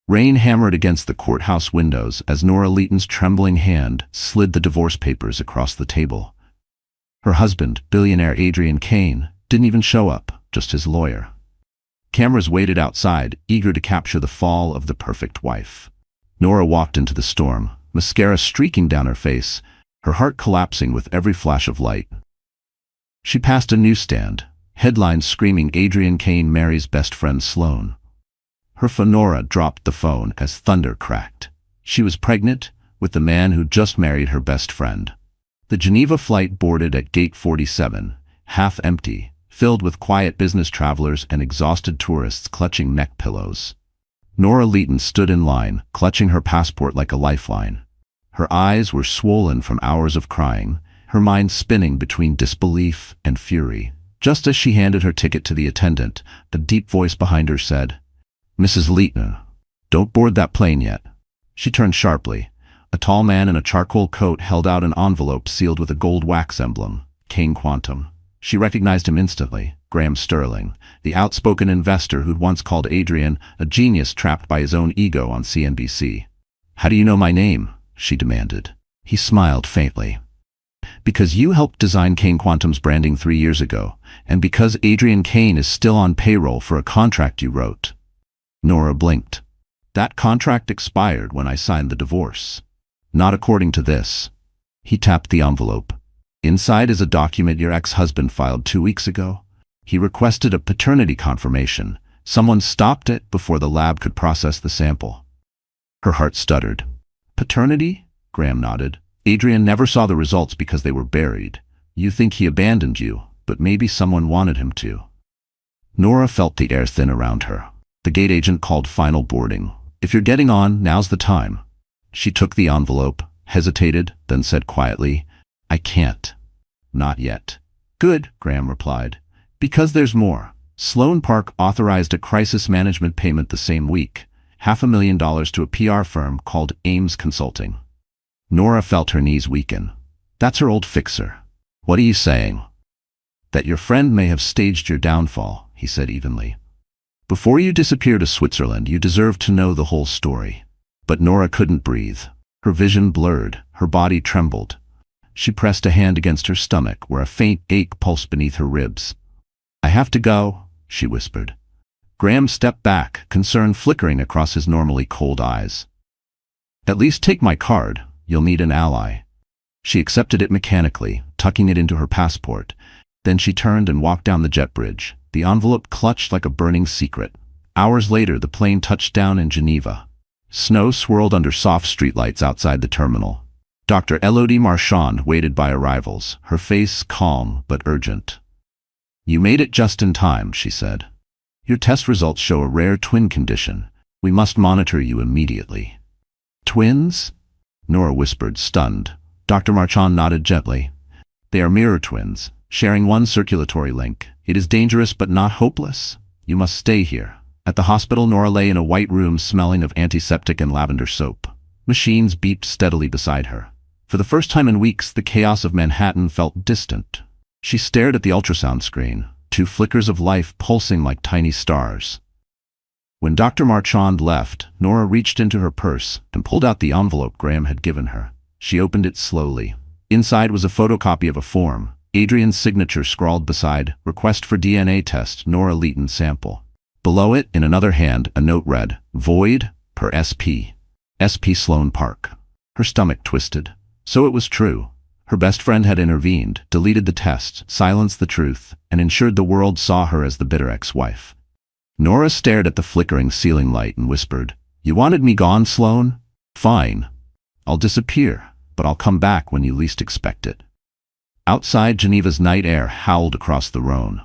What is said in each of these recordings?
Rain hammered against the courthouse windows as Nora Leighton's trembling hand slid the divorce papers across the table. Her husband, billionaire Adrian Kane, didn't even show up, just his lawyer. Cameras waited outside, eager to capture the fall of the perfect wife. Nora walked into the storm, mascara streaking down her face, her heart collapsing with every flash of light. She passed a newsstand, headlines screaming Adrian Kane marries best friend Sloane. Her Nora dropped the phone as thunder cracked. She was pregnant with the man who just married her best friend. The Geneva flight boarded at Gate 47, half empty, filled with quiet business travelers and exhausted tourists clutching neck pillows. Nora Leighton stood in line, clutching her passport like a lifeline. Her eyes were swollen from hours of crying, her mind spinning between disbelief and fury. Just as she handed her ticket to the attendant, a deep voice behind her said, "Mrs. Leighton, don't board that plane yet." She turned sharply. A tall man in a charcoal coat held out an envelope sealed with a gold wax emblem, Kane Quantum. She recognized him instantly, Graham Sterling, the outspoken investor who'd once called Adrian a genius trapped by his own ego on CNBC. "How do you know my name?" she demanded. He smiled faintly. "Because you helped design Kane Quantum's branding 3 years ago, and because Adrian Kane is still on payroll for a contract you wrote." Nora blinked. "That contract expired when I signed the divorce." "Not according to this." He tapped the envelope. "Inside is a document your ex-husband filed 2 weeks ago. He requested a paternity confirmation. Someone stopped it before the lab could process the sample." Her heart stuttered. "Paternity?" Graham nodded. "Adrian never saw the results because they were buried. You think he abandoned you, but maybe someone wanted him to." Nora felt the air thin around her. The gate agent called final boarding. "If you're getting on, now's the time." She took the envelope, hesitated, then said quietly, "I can't. Not yet." "Good," Graham replied. "Because there's more." Sloane Park authorized a crisis management payment the same week, $500,000 to a PR firm called Ames Consulting. Nora felt her knees weaken. "That's her old fixer." "What are you saying?" "That your friend may have staged your downfall," he said evenly. "Before you disappear to Switzerland, you deserve to know the whole story." But Nora couldn't breathe. Her vision blurred, her body trembled. She pressed a hand against her stomach where a faint ache pulsed beneath her ribs. "I have to go," she whispered. Graham stepped back, concern flickering across his normally cold eyes. "At least take my card. You'll need an ally." She accepted it mechanically, tucking it into her passport. Then she turned and walked down the jet bridge, the envelope clutched like a burning secret. Hours later, the plane touched down in Geneva. Snow swirled under soft streetlights outside the terminal. Dr. Elodie Marchand waited by arrivals, her face calm but urgent. "You made it just in time," she said. "Your test results show a rare twin condition. We must monitor you immediately." "Twins?" Nora whispered, stunned. Dr. Marchand nodded gently. "They are mirror twins, sharing one circulatory link. It is dangerous but not hopeless. You must stay here." At the hospital, Nora lay in a white room smelling of antiseptic and lavender soap. Machines beeped steadily beside her. For the first time in weeks, the chaos of Manhattan felt distant. She stared at the ultrasound screen, 2 flickers of life pulsing like tiny stars. When Dr. Marchand left, Nora reached into her purse and pulled out the envelope Graham had given her. She opened it slowly. Inside was a photocopy of a form, Adrian's signature scrawled beside, "Request for DNA test, Nora Leighton sample." Below it, in another hand, a note read, "Void per SP. SP Sloane Park." Her stomach twisted. So it was true. Her best friend had intervened, deleted the test, silenced the truth, and ensured the world saw her as the bitter ex-wife. Nora stared at the flickering ceiling light and whispered, "You wanted me gone, Sloane? Fine. I'll disappear, but I'll come back when you least expect it." Outside, Geneva's night air howled across the Rhone.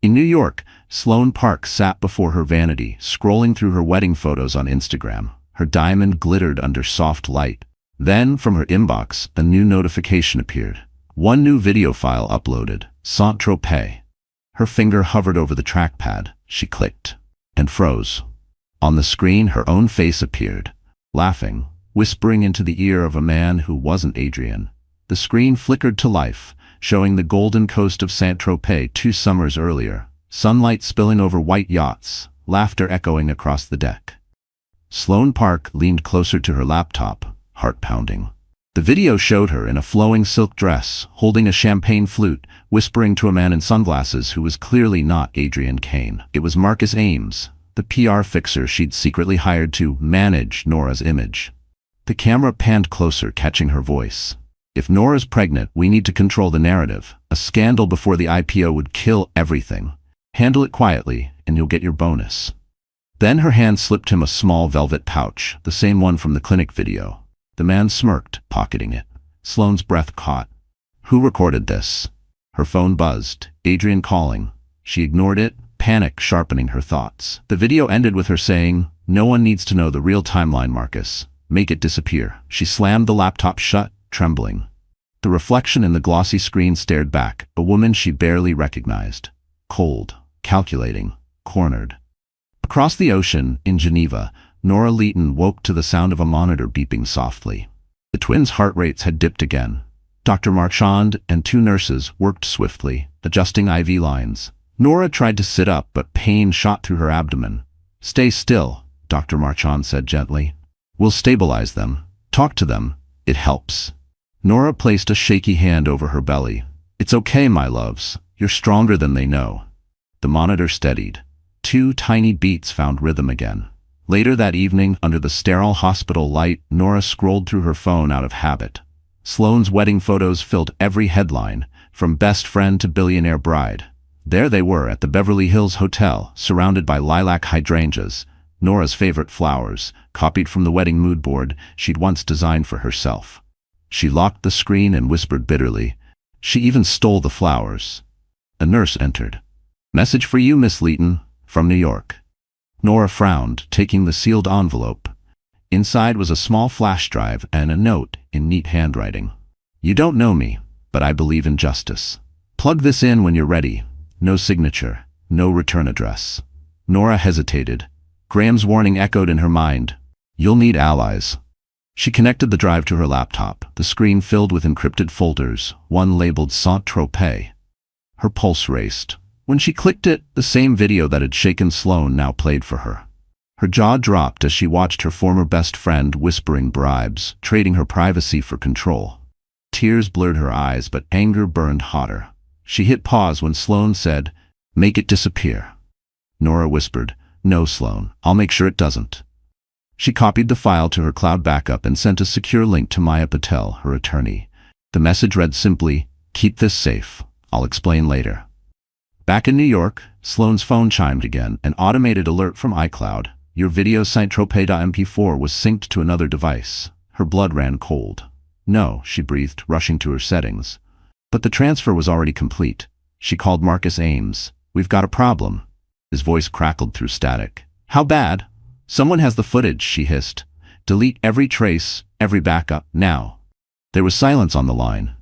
In New York, Sloane Park sat before her vanity, scrolling through her wedding photos on Instagram. Her diamond glittered under soft light. Then, from her inbox, a new notification appeared. One new video file uploaded, Saint-Tropez. Her finger hovered over the trackpad. She clicked and froze. On the screen, her own face appeared, laughing, whispering into the ear of a man who wasn't Adrian. The screen flickered to life, showing the golden coast of Saint-Tropez 2 summers earlier, sunlight spilling over white yachts, laughter echoing across the deck. Sloane Park leaned closer to her laptop, heart pounding. The video showed her in a flowing silk dress, holding a champagne flute, whispering to a man in sunglasses who was clearly not Adrian Kane. It was Marcus Ames, the PR fixer she'd secretly hired to manage Nora's image. The camera panned closer, catching her voice. "If Nora's pregnant, we need to control the narrative. A scandal before the IPO would kill everything. Handle it quietly, and you'll get your bonus." Then her hand slipped him a small velvet pouch, the same one from the clinic video. The man smirked, pocketing it. Sloane's breath caught. Who recorded this? Her phone buzzed. Adrian calling. She ignored it, panic sharpening her thoughts. The video ended with her saying, "No one needs to know the real timeline, Marcus. Make it disappear." She slammed the laptop shut, trembling. The reflection in the glossy screen stared back, a woman she barely recognized. Cold, calculating, cornered. Across the ocean, in Geneva, Nora Leighton woke to the sound of a monitor beeping softly. The twins' heart rates had dipped again. Dr. Marchand and two nurses worked swiftly, adjusting IV lines. Nora tried to sit up, but pain shot through her abdomen. "Stay still," Dr. Marchand said gently. "We'll stabilize them. Talk to them. It helps." Nora placed a shaky hand over her belly. "It's okay, my loves. You're stronger than they know." The monitor steadied. 2 tiny beats found rhythm again. Later that evening, under the sterile hospital light, Nora scrolled through her phone out of habit. Sloane's wedding photos filled every headline, from best friend to billionaire bride. There they were at the Beverly Hills Hotel, surrounded by lilac hydrangeas, Nora's favorite flowers, copied from the wedding mood board she'd once designed for herself. She locked the screen and whispered bitterly, "She even stole the flowers." A nurse entered. "Message for you, Miss Leighton, from New York." Nora frowned, taking the sealed envelope. Inside was a small flash drive and a note in neat handwriting. "You don't know me, but I believe in justice. Plug this in when you're ready. No signature, no return address." Nora hesitated. Graham's warning echoed in her mind. "You'll need allies." She connected the drive to her laptop, the screen filled with encrypted folders, one labeled Saint-Tropez. Her pulse raced. When she clicked it, the same video that had shaken Sloane now played for her. Her jaw dropped as she watched her former best friend whispering bribes, trading her privacy for control. Tears blurred her eyes, but anger burned hotter. She hit pause when Sloane said, "Make it disappear." Nora whispered, "No, Sloane, I'll make sure it doesn't." She copied the file to her cloud backup and sent a secure link to Maya Patel, her attorney. The message read simply, "Keep this safe. I'll explain later." Back in New York, Sloane's phone chimed again, an automated alert from iCloud. Your video Saint-Tropez.mp4 was synced to another device. Her blood ran cold. "No," she breathed, rushing to her settings. But the transfer was already complete. She called Marcus Ames. "We've got a problem." His voice crackled through static. "How bad?" "Someone has the footage," she hissed. "Delete every trace, every backup, now." There was silence on the line.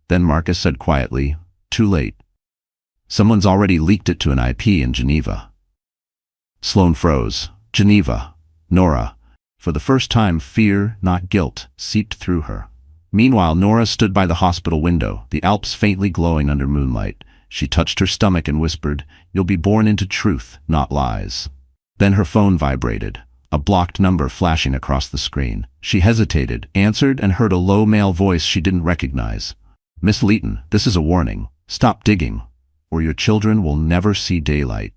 Then Marcus said quietly, "Too late. Someone's already leaked it to an IP in Geneva." Sloane froze. Geneva. Nora. For the first time, fear, not guilt, seeped through her. Meanwhile, Nora stood by the hospital window, the Alps faintly glowing under moonlight. She touched her stomach and whispered, "You'll be born into truth, not lies." Then her phone vibrated, a blocked number flashing across the screen. She hesitated, answered, and heard a low male voice she didn't recognize. "Miss Leighton, this is a warning. Stop digging, or your children will never see daylight."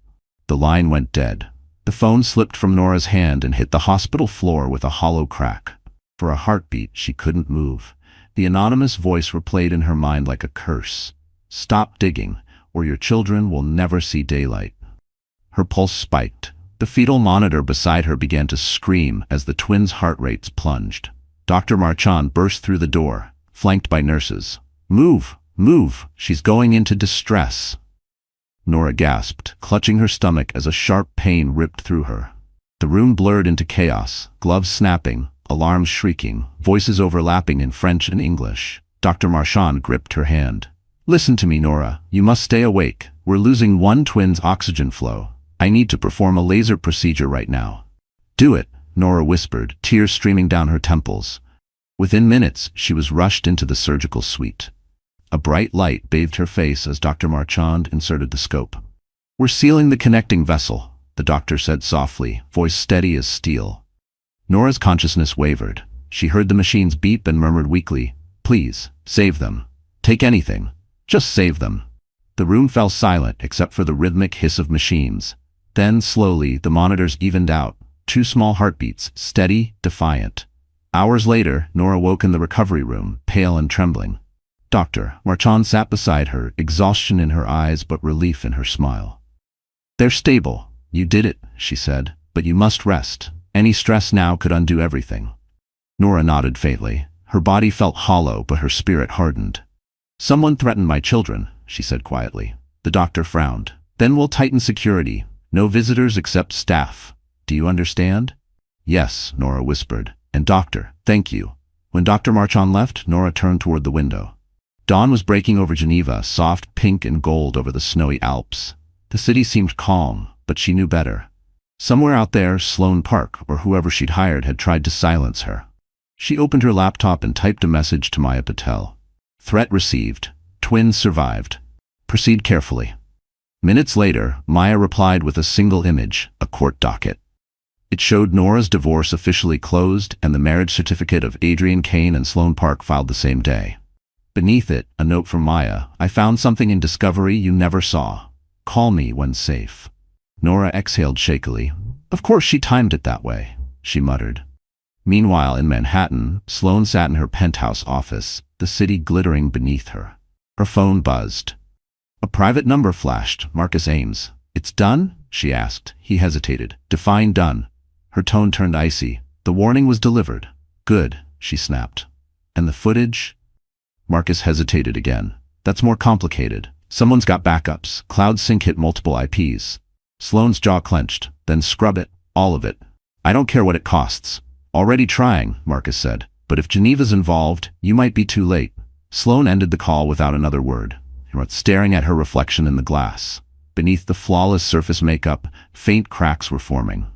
The line went dead. The phone slipped from Nora's hand and hit the hospital floor with a hollow crack. For a heartbeat, she couldn't move. The anonymous voice replayed in her mind like a curse. "Stop digging, or your children will never see daylight." Her pulse spiked. The fetal monitor beside her began to scream as the twins' heart rates plunged. Dr. Marchand burst through the door, flanked by nurses. "Move! Move! She's going into distress." Nora gasped, clutching her stomach as a sharp pain ripped through her. The room blurred into chaos, gloves snapping, alarms shrieking, voices overlapping in French and English. Dr. Marchand gripped her hand. "Listen to me, Nora. You must stay awake. We're losing one twin's oxygen flow. I need to perform a laser procedure right now." "Do it," Nora whispered, tears streaming down her temples. Within minutes, she was rushed into the surgical suite. A bright light bathed her face as Dr. Marchand inserted the scope. "We're sealing the connecting vessel," the doctor said softly, voice steady as steel. Nora's consciousness wavered. She heard the machines beep and murmured weakly, "Please, save them. Take anything. Just save them." The room fell silent except for the rhythmic hiss of machines. Then, slowly, the monitors evened out. 2 small heartbeats, steady, defiant. Hours later, Nora woke in the recovery room, pale and trembling. Dr. Marchand sat beside her, exhaustion in her eyes but relief in her smile. "They're stable. You did it," she said, "but you must rest. Any stress now could undo everything." Nora nodded faintly. Her body felt hollow, but her spirit hardened. "Someone threatened my children," she said quietly. The doctor frowned. "Then we'll tighten security. No visitors except staff. Do you understand?" "Yes," Nora whispered. "And doctor, thank you." When Dr. Marchand left, Nora turned toward the window. Dawn was breaking over Geneva, soft pink and gold over the snowy Alps. The city seemed calm, but she knew better. Somewhere out there, Sloane Park, or whoever she'd hired, had tried to silence her. She opened her laptop and typed a message to Maya Patel. "Threat received. Twins survived. Proceed carefully." Minutes later, Maya replied with a single image, a court docket. It showed Nora's divorce officially closed and the marriage certificate of Adrian Kane and Sloane Park filed the same day. Beneath it, a note from Maya: "I found something in Discovery you never saw. Call me when safe." Nora exhaled shakily. Of course she timed it that way, she muttered. Meanwhile, in Manhattan, Sloane sat in her penthouse office, the city glittering beneath her. Her phone buzzed. A private number flashed, Marcus Ames. "It's done?" she asked. He hesitated. "Define done." Her tone turned icy. "The warning was delivered." "Good," she snapped. "And the footage?" Marcus hesitated again. "That's more complicated. Someone's got backups. Cloud Sync hit multiple IPs." Sloane's jaw clenched. "Then scrub it. All of it." "I don't care what it costs." "Already trying," Marcus said. "But if Geneva's involved, you might be too late." Sloane ended the call without another word, staring at her reflection in the glass. Beneath the flawless surface makeup, faint cracks were forming.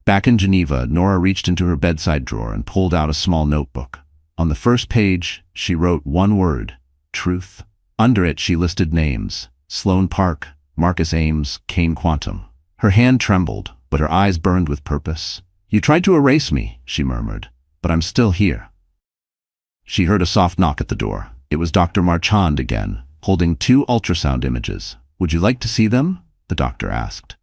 Back in Geneva, Nora reached into her bedside drawer and pulled out a small notebook. On the first page, she wrote one word: truth. Under it, she listed names: Sloane Park, Marcus Ames, Kane Quantum. Her hand trembled, but her eyes burned with purpose. "You tried to erase me," she murmured, "but I'm still here." She heard a soft knock at the door. It was Dr. Marchand again, holding 2 ultrasound images. "Would you like to see them?" the doctor asked.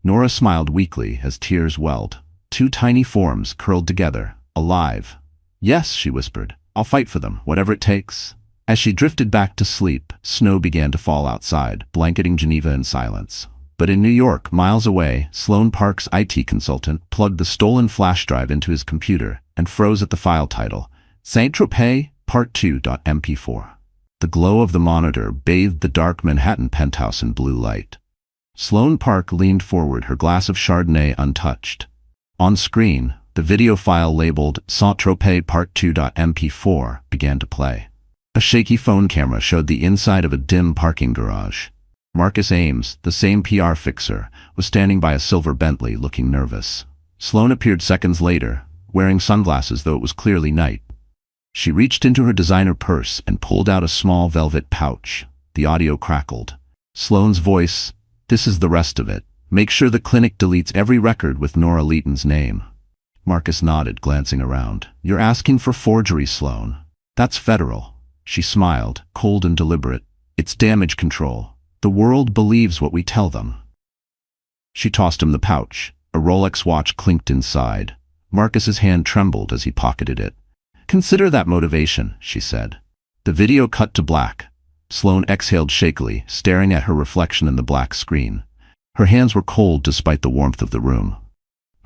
Nora smiled weakly as tears welled. 2 tiny forms curled together, alive. "Yes," she whispered. "I'll fight for them, whatever it takes." As she drifted back to sleep, snow began to fall outside, blanketing Geneva in silence. But in New York, miles away, Sloane Park's IT consultant plugged the stolen flash drive into his computer and froze at the file title, Saint-Tropez Part 2.mp4. The glow of the monitor bathed the dark Manhattan penthouse in blue light. Sloane Park leaned forward, her glass of Chardonnay untouched. On screen, the video file labeled Saint-Tropez Part 2.mp4 began to play. A shaky phone camera showed the inside of a dim parking garage. Marcus Ames, the same PR fixer, was standing by a silver Bentley looking nervous. Sloane appeared seconds later, wearing sunglasses though it was clearly night. She reached into her designer purse and pulled out a small velvet pouch. The audio crackled. Sloane's voice: "This is the rest of it. Make sure the clinic deletes every record with Nora Leighton's name." Marcus nodded, glancing around. "You're asking for forgery, Sloane. That's federal." She smiled, cold and deliberate. "It's damage control. The world believes what we tell them." She tossed him the pouch. A Rolex watch clinked inside. Marcus's hand trembled as he pocketed it. "Consider that motivation," she said. The video cut to black. Sloane exhaled shakily, staring at her reflection in the black screen. Her hands were cold despite the warmth of the room.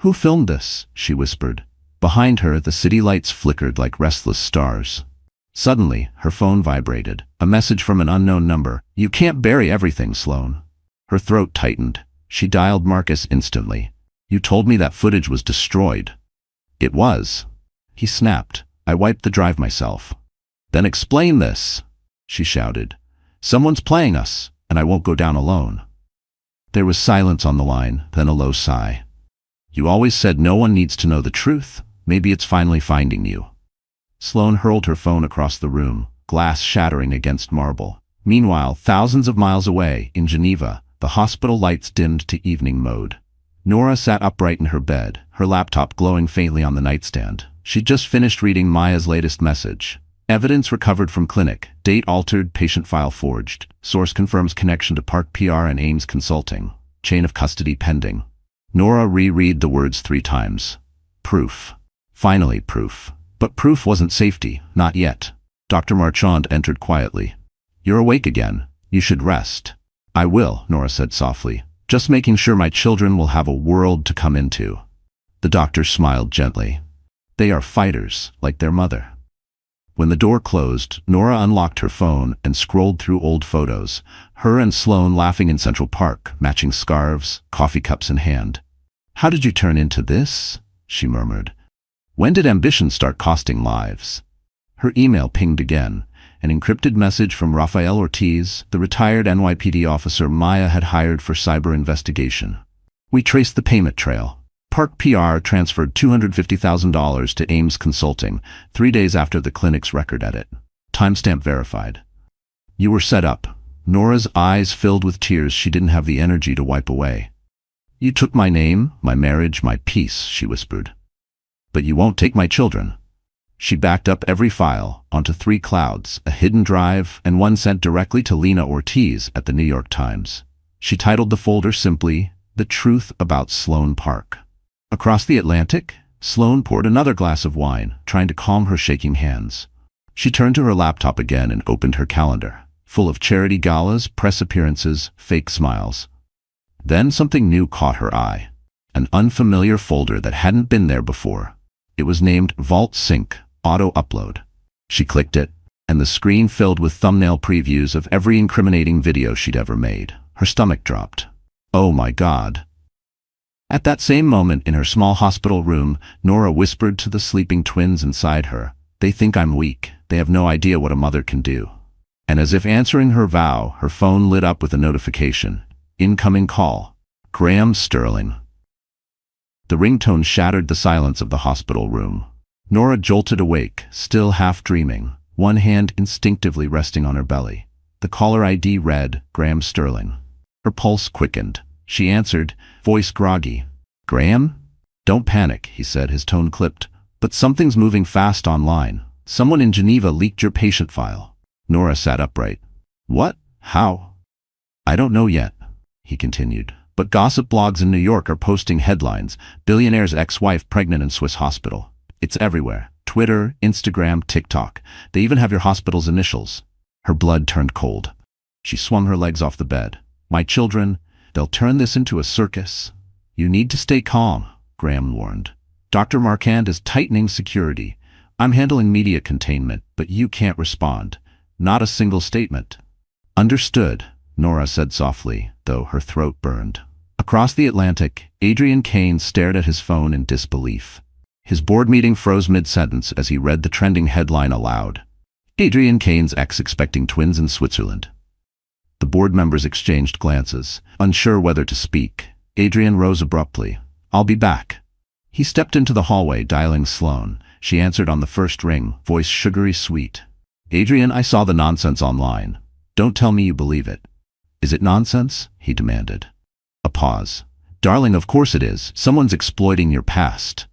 "Who filmed this?" she whispered. Behind her, the city lights flickered like restless stars. Suddenly, her phone vibrated. A message from an unknown number. "You can't bury everything, Sloane." Her throat tightened. She dialed Marcus instantly. "You told me that footage was destroyed." "It was." He snapped. "I wiped the drive myself." "Then explain this," she shouted. "Someone's playing us, and I won't go down alone." There was silence on the line, then a low sigh. "You always said no one needs to know the truth. Maybe it's finally finding you." Sloane hurled her phone across the room, glass shattering against marble. Meanwhile, thousands of miles away, in Geneva, the hospital lights dimmed to evening mode. Nora sat upright in her bed, her laptop glowing faintly on the nightstand. She'd just finished reading Maya's latest message. Evidence recovered from clinic. Date altered, patient file forged. Source confirms connection to Park PR and Ames Consulting. Chain of custody pending. Nora reread the words 3 times. Proof. Finally proof. But proof wasn't safety, not yet. Dr. Marchand entered quietly. You're awake again. You should rest. I will, Nora said softly. Just making sure my children will have a world to come into. The doctor smiled gently. They are fighters, like their mother. When the door closed, Nora unlocked her phone and scrolled through old photos, her and Sloan laughing in Central Park, matching scarves, coffee cups in hand. How did you turn into this? She murmured. When did ambition start costing lives? Her email pinged again, an encrypted message from Rafael Ortiz, the retired NYPD officer Maya had hired for cyber investigation. We traced the payment trail. Park PR transferred $250,000 to Ames Consulting 3 days after the clinic's record edit. Timestamp verified. You were set up. Nora's eyes filled with tears she didn't have the energy to wipe away. You took my name, my marriage, my peace, she whispered. But you won't take my children. She backed up every file onto 3 clouds, a hidden drive, and one sent directly to Lena Ortiz at the New York Times. She titled the folder simply, The Truth About Sloan Park. Across the Atlantic, Sloan poured another glass of wine, trying to calm her shaking hands. She turned to her laptop again and opened her calendar, full of charity galas, press appearances, fake smiles. Then something new caught her eye. An unfamiliar folder that hadn't been there before. It was named Vault Sync Auto Upload. She clicked it, and the screen filled with thumbnail previews of every incriminating video she'd ever made. Her stomach dropped. Oh my God. At that same moment in her small hospital room, Nora whispered to the sleeping twins inside her. They think I'm weak. They have no idea what a mother can do. And as if answering her vow, her phone lit up with a notification. Incoming call. Graham Sterling. The ringtone shattered the silence of the hospital room. Nora jolted awake, still half dreaming, one hand instinctively resting on her belly. The caller ID read, Graham Sterling. Her pulse quickened. She answered, voice groggy. Graham? Don't panic, he said, his tone clipped. But something's moving fast online. Someone in Geneva leaked your patient file. Nora sat upright. What? How? I don't know yet, he continued. But gossip blogs in New York are posting headlines, billionaire's ex-wife pregnant in Swiss hospital. It's everywhere. Twitter, Instagram, TikTok. They even have your hospital's initials. Her blood turned cold. She swung her legs off the bed. My children, they'll turn this into a circus. You need to stay calm, Graham warned. Dr. Marchand is tightening security. I'm handling media containment, but you can't respond. Not a single statement. Understood, Nora said softly, though her throat burned. Across the Atlantic, Adrian Kane stared at his phone in disbelief. His board meeting froze mid-sentence as he read the trending headline aloud. Adrian Kane's ex expecting twins in Switzerland. The board members exchanged glances, unsure whether to speak. Adrian rose abruptly. I'll be back. He stepped into the hallway, dialing Sloan. She answered on the first ring, voice sugary sweet. Adrian, I saw the nonsense online. Don't tell me you believe it. Is it nonsense? He demanded. A pause. Darling, of course it is. Someone's exploiting your past.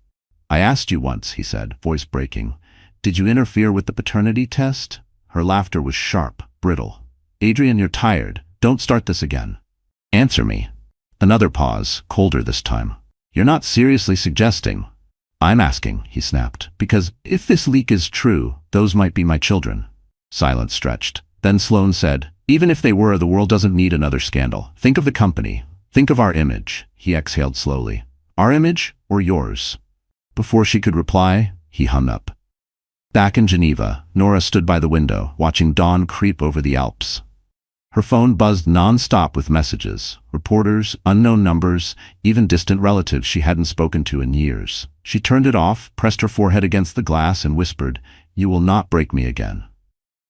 I asked you once, he said, voice breaking. Did you interfere with the paternity test? Her laughter was sharp, brittle. Adrian, you're tired. Don't start this again. Answer me. Another pause, colder this time. You're not seriously suggesting. I'm asking, he snapped, because if this leak is true, those might be my children. Silence stretched. Then Sloan said, even if they were, the world doesn't need another scandal. Think of the company. Think of our image. He exhaled slowly. Our image or yours? Before she could reply, he hung up. Back in Geneva, Nora stood by the window, watching dawn creep over the Alps. Her phone buzzed non-stop with messages, reporters, unknown numbers, even distant relatives she hadn't spoken to in years. She turned it off, pressed her forehead against the glass, and whispered, You will not break me again.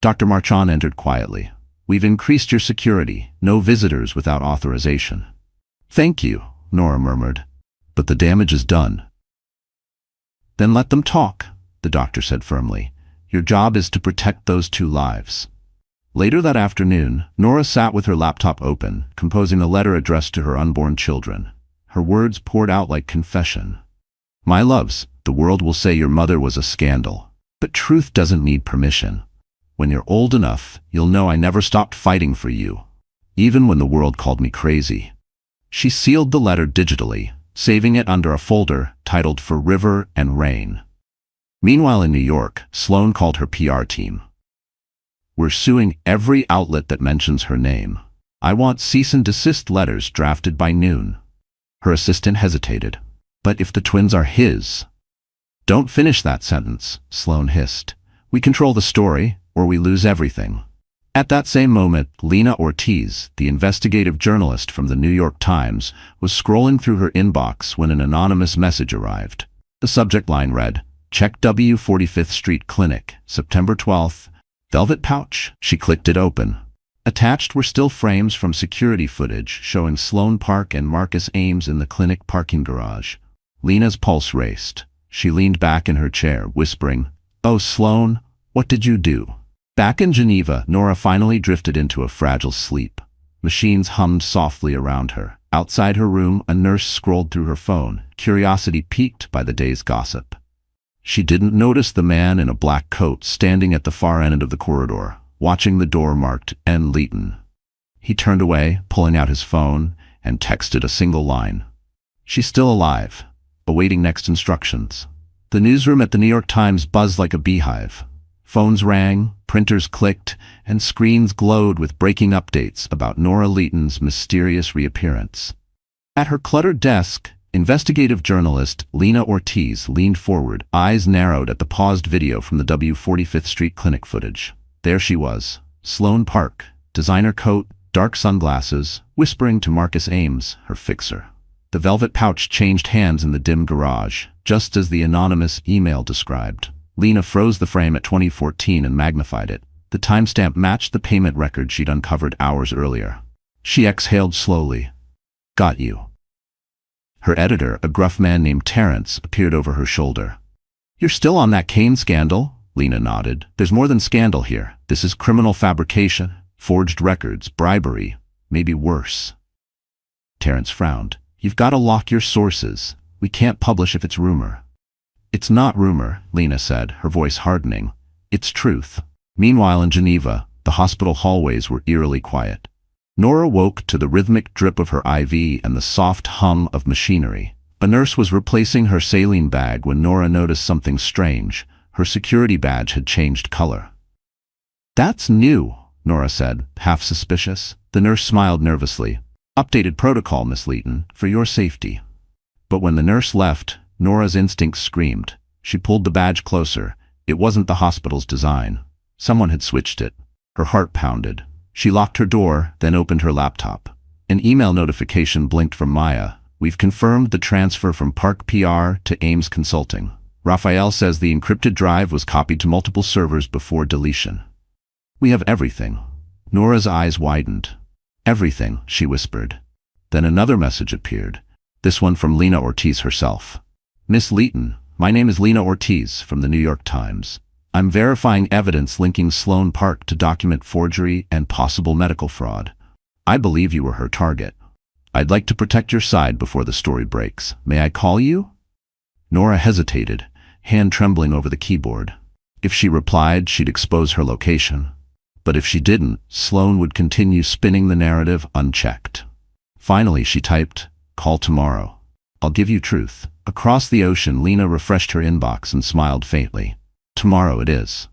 Dr. Marchand entered quietly. We've increased your security. No visitors without authorization. Thank you, Nora murmured. But the damage is done. Then let them talk, the doctor said firmly. Your job is to protect those 2 lives. Later that afternoon, Nora sat with her laptop open, composing a letter addressed to her unborn children. Her words poured out like confession. My loves, the world will say your mother was a scandal. But truth doesn't need permission. When you're old enough, you'll know I never stopped fighting for you, even when the world called me crazy. She sealed the letter digitally, saving it under a folder titled For River and Rain. Meanwhile in New York, Sloan called her PR team. We're suing every outlet that mentions her name. I want cease and desist letters drafted by noon. Her assistant hesitated. But if the twins are his? Don't finish that sentence, Sloan hissed. We control the story, or we lose everything. At that same moment, Lena Ortiz, the investigative journalist from the New York Times, was scrolling through her inbox when an anonymous message arrived. The subject line read, Check W 45th Street Clinic, September 12th. Velvet pouch. She clicked it open. Attached were still frames from security footage showing Sloan Park and Marcus Ames in the clinic parking garage. Lena's pulse raced. She leaned back in her chair, whispering, Oh, Sloan, what did you do? Back in Geneva, Nora finally drifted into a fragile sleep. Machines hummed softly around her. Outside her room, a nurse scrolled through her phone, curiosity piqued by the day's gossip. She didn't notice the man in a black coat standing at the far end of the corridor, watching the door marked N. Leighton. He turned away, pulling out his phone, and texted a single line. She's still alive, awaiting next instructions. The newsroom at the New York Times buzzed like a beehive. Phones rang, printers clicked, and screens glowed with breaking updates about Nora Leighton's mysterious reappearance. At her cluttered desk, investigative journalist Lena Ortiz leaned forward, eyes narrowed at the paused video from the W 45th Street Clinic footage. There she was, Sloan Park, designer coat, dark sunglasses, whispering to Marcus Ames, her fixer. The velvet pouch changed hands in the dim garage, just as the anonymous email described. Lena froze the frame at 2014 and magnified it. The timestamp matched the payment record she'd uncovered hours earlier. She exhaled slowly. Got you. Her editor, a gruff man named Terrence, appeared over her shoulder. You're still on that Kane scandal? Lena nodded. There's more than scandal here. This is criminal fabrication, forged records, bribery, maybe worse. Terrence frowned. You've got to lock your sources. We can't publish if it's rumor. It's not rumor, Lena said, her voice hardening. It's truth. Meanwhile in Geneva, the hospital hallways were eerily quiet. Nora woke to the rhythmic drip of her IV and the soft hum of machinery. A nurse was replacing her saline bag when Nora noticed something strange. Her security badge had changed color. That's new, Nora said, half suspicious. The nurse smiled nervously. Updated protocol, Miss Leighton, for your safety. But when the nurse left, Nora's instincts screamed. She pulled the badge closer. It wasn't the hospital's design. Someone had switched it. Her heart pounded. She locked her door, then opened her laptop. An email notification blinked from Maya. We've confirmed the transfer from Park PR to Ames Consulting. Raphael says the encrypted drive was copied to multiple servers before deletion. We have everything. Nora's eyes widened. Everything, she whispered. Then another message appeared. This one from Lena Ortiz herself. Miss Leighton, my name is Lena Ortiz from the New York Times. I'm verifying evidence linking Sloan Park to document forgery and possible medical fraud. I believe you were her target. I'd like to protect your side before the story breaks. May I call you? Nora hesitated, hand trembling over the keyboard. If she replied, she'd expose her location. But if she didn't, Sloan would continue spinning the narrative unchecked. Finally, she typed, Call tomorrow. I'll give you truth. Across the ocean, Lena refreshed her inbox and smiled faintly. Tomorrow it is.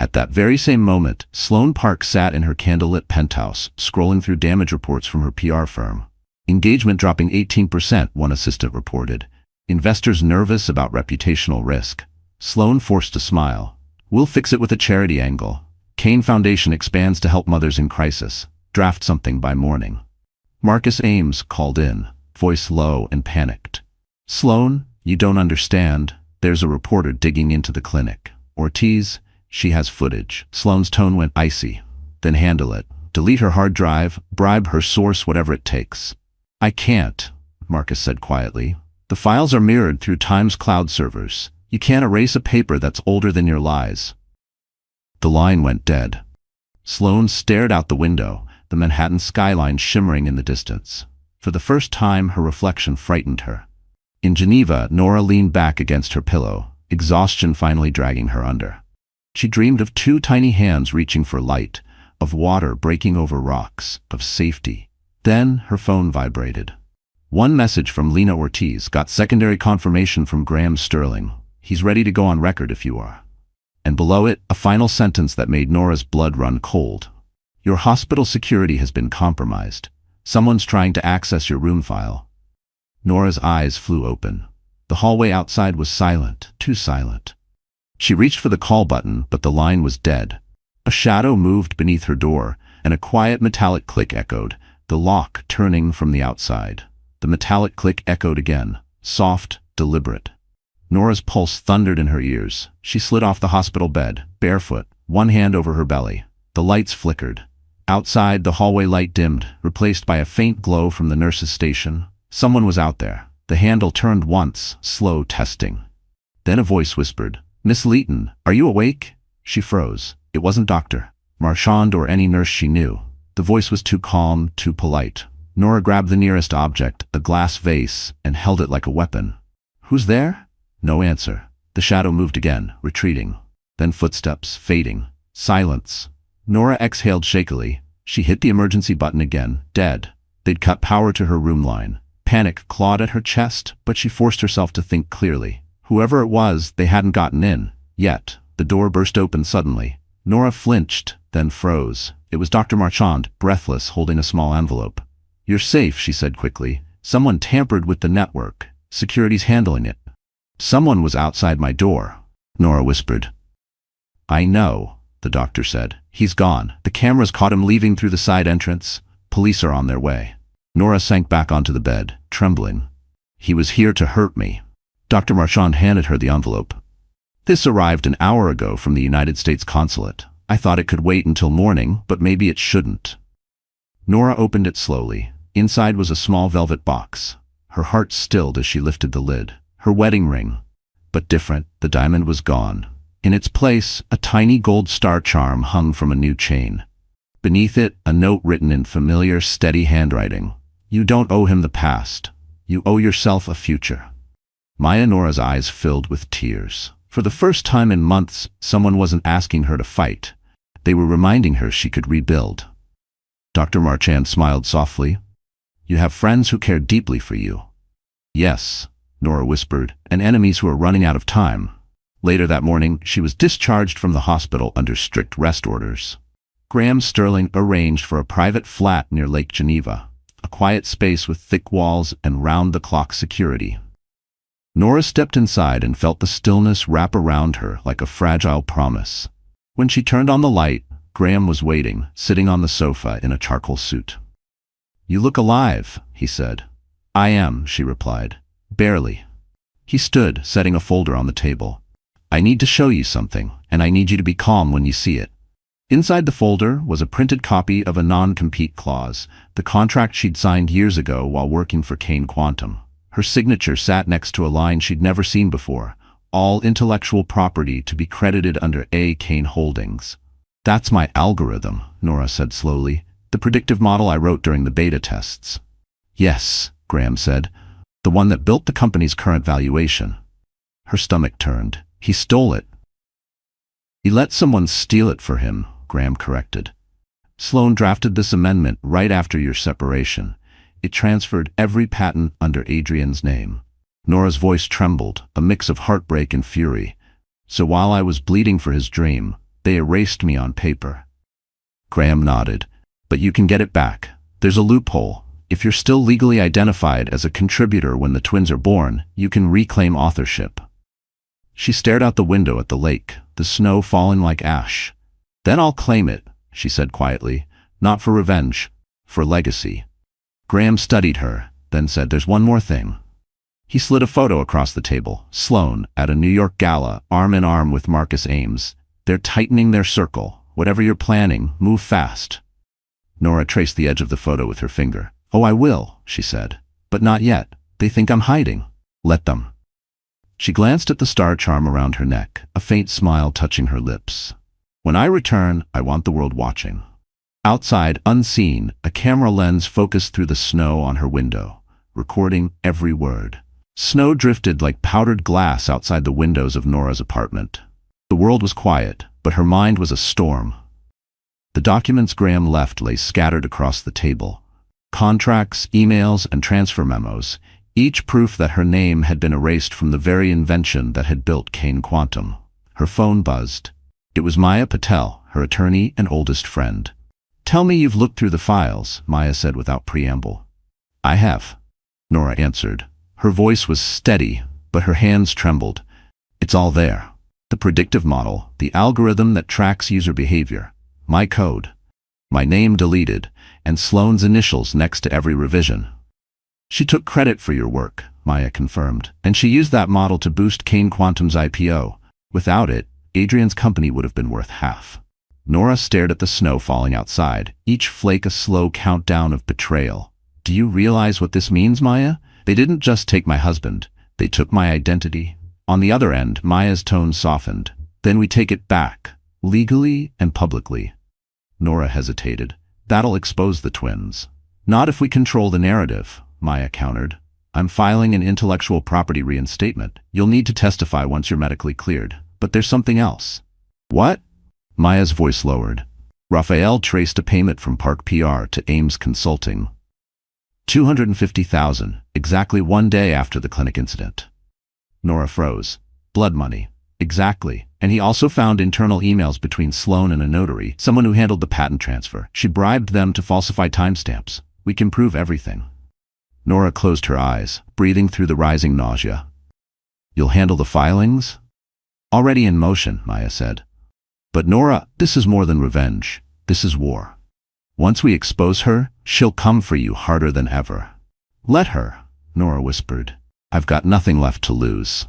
At that very same moment, Sloan Park sat in her candlelit penthouse, scrolling through damage reports from her PR firm. Engagement dropping 18%, one assistant reported. Investors nervous about reputational risk. Sloan forced a smile. We'll fix it with a charity angle. Kane Foundation expands to help mothers in crisis. Draft something by morning. Marcus Ames called in, voice low and panicked. Sloan, you don't understand. There's a reporter digging into the clinic. Ortiz, she has footage. Sloan's tone went icy. Then handle it. Delete her hard drive, bribe her source, whatever it takes. I can't, Marcus said quietly. The files are mirrored through Times cloud servers. You can't erase a paper that's older than your lies. The line went dead. Sloan stared out the window, the Manhattan skyline shimmering in the distance. For the first time, her reflection frightened her. In Geneva, Nora leaned back against her pillow, exhaustion finally dragging her under. She dreamed of two tiny hands reaching for light, of water breaking over rocks, of safety. Then her phone vibrated. One message from Lena Ortiz got secondary confirmation from Graham Sterling. He's ready to go on record if you are. And below it, a final sentence that made Nora's blood run cold. Your hospital security has been compromised. Someone's trying to access your room file. Nora's eyes flew open. The hallway outside was silent, too silent. She reached for the call button, but the line was dead. A shadow moved beneath her door, and a quiet metallic click echoed, the lock turning from the outside. The metallic click echoed again, soft, deliberate. Nora's pulse thundered in her ears. She slid off the hospital bed, barefoot, one hand over her belly. The lights flickered. Outside, the hallway light dimmed, replaced by a faint glow from the nurse's station. Someone was out there. The handle turned once, slow testing. Then a voice whispered, "Miss Leighton, are you awake?" She froze. It wasn't Dr. Marchand or any nurse she knew. The voice was too calm, too polite. Nora grabbed the nearest object, a glass vase, and held it like a weapon. "Who's there?" No answer. The shadow moved again, retreating. Then footsteps, fading. Silence. Nora exhaled shakily. She hit the emergency button again, dead. They'd cut power to her room line. Panic clawed at her chest, but she forced herself to think clearly. Whoever it was, they hadn't gotten in. Yet. The door burst open suddenly. Nora flinched, then froze. It was Dr. Marchand, breathless, holding a small envelope. "You're safe," she said quickly. "Someone tampered with the network. Security's handling it." "Someone was outside my door," Nora whispered. "I know," the doctor said. "He's gone. The cameras caught him leaving through the side entrance. Police are on their way." Nora sank back onto the bed, trembling. "He was here to hurt me." Dr. Marchand handed her the envelope. "This arrived an hour ago from the United States consulate. I thought it could wait until morning, but maybe it shouldn't." Nora opened it slowly. Inside was a small velvet box. Her heart stilled as she lifted the lid. Her wedding ring. But different, the diamond was gone. In its place, a tiny gold star charm hung from a new chain. Beneath it, a note written in familiar, steady handwriting. "You don't owe him the past. You owe yourself a future." Nora's eyes filled with tears. For the first time in months, someone wasn't asking her to fight. They were reminding her she could rebuild. Dr. Marchand smiled softly. "You have friends who care deeply for you." "Yes," Nora whispered, "and enemies who are running out of time." Later that morning, she was discharged from the hospital under strict rest orders. Graham Sterling arranged for a private flat near Lake Geneva, a quiet space with thick walls and round-the-clock security. Nora stepped inside and felt the stillness wrap around her like a fragile promise. When she turned on the light, Graham was waiting, sitting on the sofa in a charcoal suit. "You look alive," he said. "I am," she replied. "Barely." He stood, setting a folder on the table. "I need to show you something, and I need you to be calm when you see it." Inside the folder was a printed copy of a non-compete clause, the contract she'd signed years ago while working for Kane Quantum. Her signature sat next to a line she'd never seen before: "All intellectual property to be credited under A. Kane Holdings." "That's my algorithm," Nora said slowly. "The predictive model I wrote during the beta tests." "Yes," Graham said. "The one that built the company's current valuation." Her stomach turned. "He stole it." "He let someone steal it for him," Graham corrected. "Sloan drafted this amendment right after your separation. It transferred every patent under Adrian's name." Nora's voice trembled, a mix of heartbreak and fury. "So while I was bleeding for his dream, they erased me on paper." Graham nodded. "But you can get it back. There's a loophole. If you're still legally identified as a contributor when the twins are born, you can reclaim authorship." She stared out the window at the lake, the snow falling like ash. "Then I'll claim it," she said quietly. "Not for revenge, for legacy." Graham studied her, then said, "There's one more thing." He slid a photo across the table. Sloan, at a New York gala, arm in arm with Marcus Ames. "They're tightening their circle. Whatever you're planning, move fast." Nora traced the edge of the photo with her finger. "Oh, I will," she said. "But not yet. They think I'm hiding. Let them." She glanced at the star charm around her neck, a faint smile touching her lips. "When I return, I want the world watching." Outside, unseen, a camera lens focused through the snow on her window, recording every word. Snow drifted like powdered glass outside the windows of Nora's apartment. The world was quiet, but her mind was a storm. The documents Graham left lay scattered across the table. Contracts, emails, and transfer memos, each proof that her name had been erased from the very invention that had built Kane Quantum. Her phone buzzed. It was Maya Patel, her attorney and oldest friend. "Tell me you've looked through the files," Maya said without preamble. "I have," Nora answered. Her voice was steady, but her hands trembled. "It's all there. The predictive model, the algorithm that tracks user behavior, my code, my name deleted, and Sloane's initials next to every revision." "She took credit for your work," Maya confirmed, "and she used that model to boost Kane Quantum's IPO. Without it, Adrian's company would have been worth half." Nora stared at the snow falling outside, each flake a slow countdown of betrayal. "Do you realize what this means, Maya? They didn't just take my husband, they took my identity." On the other end, Maya's tone softened. "Then we take it back, legally and publicly." Nora hesitated. "That'll expose the twins." "Not if we control the narrative," Maya countered. "I'm filing an intellectual property reinstatement. You'll need to testify once you're medically cleared. But there's something else." "What?" Maya's voice lowered. Raphael traced a payment from Park PR to Ames Consulting. $250,000, exactly 1 day after the clinic incident. Nora froze. "Blood money." "Exactly. And he also found internal emails between Sloane and a notary, someone who handled the patent transfer. She bribed them to falsify timestamps. We can prove everything." Nora closed her eyes, breathing through the rising nausea. "You'll handle the filings?" "Already in motion," Maya said. "But Nora, this is more than revenge. This is war. Once we expose her, she'll come for you harder than ever." "Let her," Nora whispered. "I've got nothing left to lose."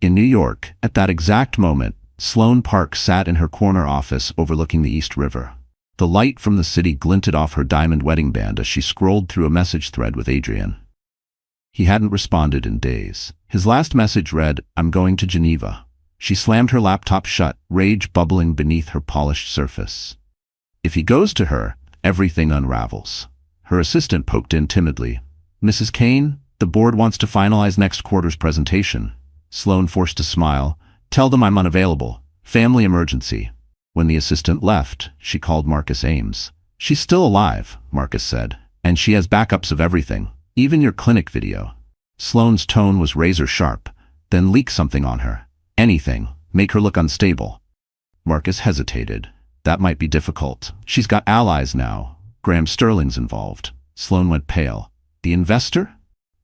In New York, at that exact moment, Sloane Park sat in her corner office overlooking the East River. The light from the city glinted off her diamond wedding band as she scrolled through a message thread with Adrian. He hadn't responded in days. His last message read, "I'm going to Geneva." She slammed her laptop shut, rage bubbling beneath her polished surface. If he goes to her, everything unravels. Her assistant poked in timidly. "Mrs. Kane, the board wants to finalize next quarter's presentation." Sloane forced a smile. "Tell them I'm unavailable. Family emergency." When the assistant left, she called Marcus Ames. "She's still alive," Marcus said, "and she has backups of everything, even your clinic video." Sloane's tone was razor sharp. "Then leak something on her. Anything. Make her look unstable." Marcus hesitated. "That might be difficult. She's got allies now. Graham Sterling's involved." Sloane went pale. "The investor?"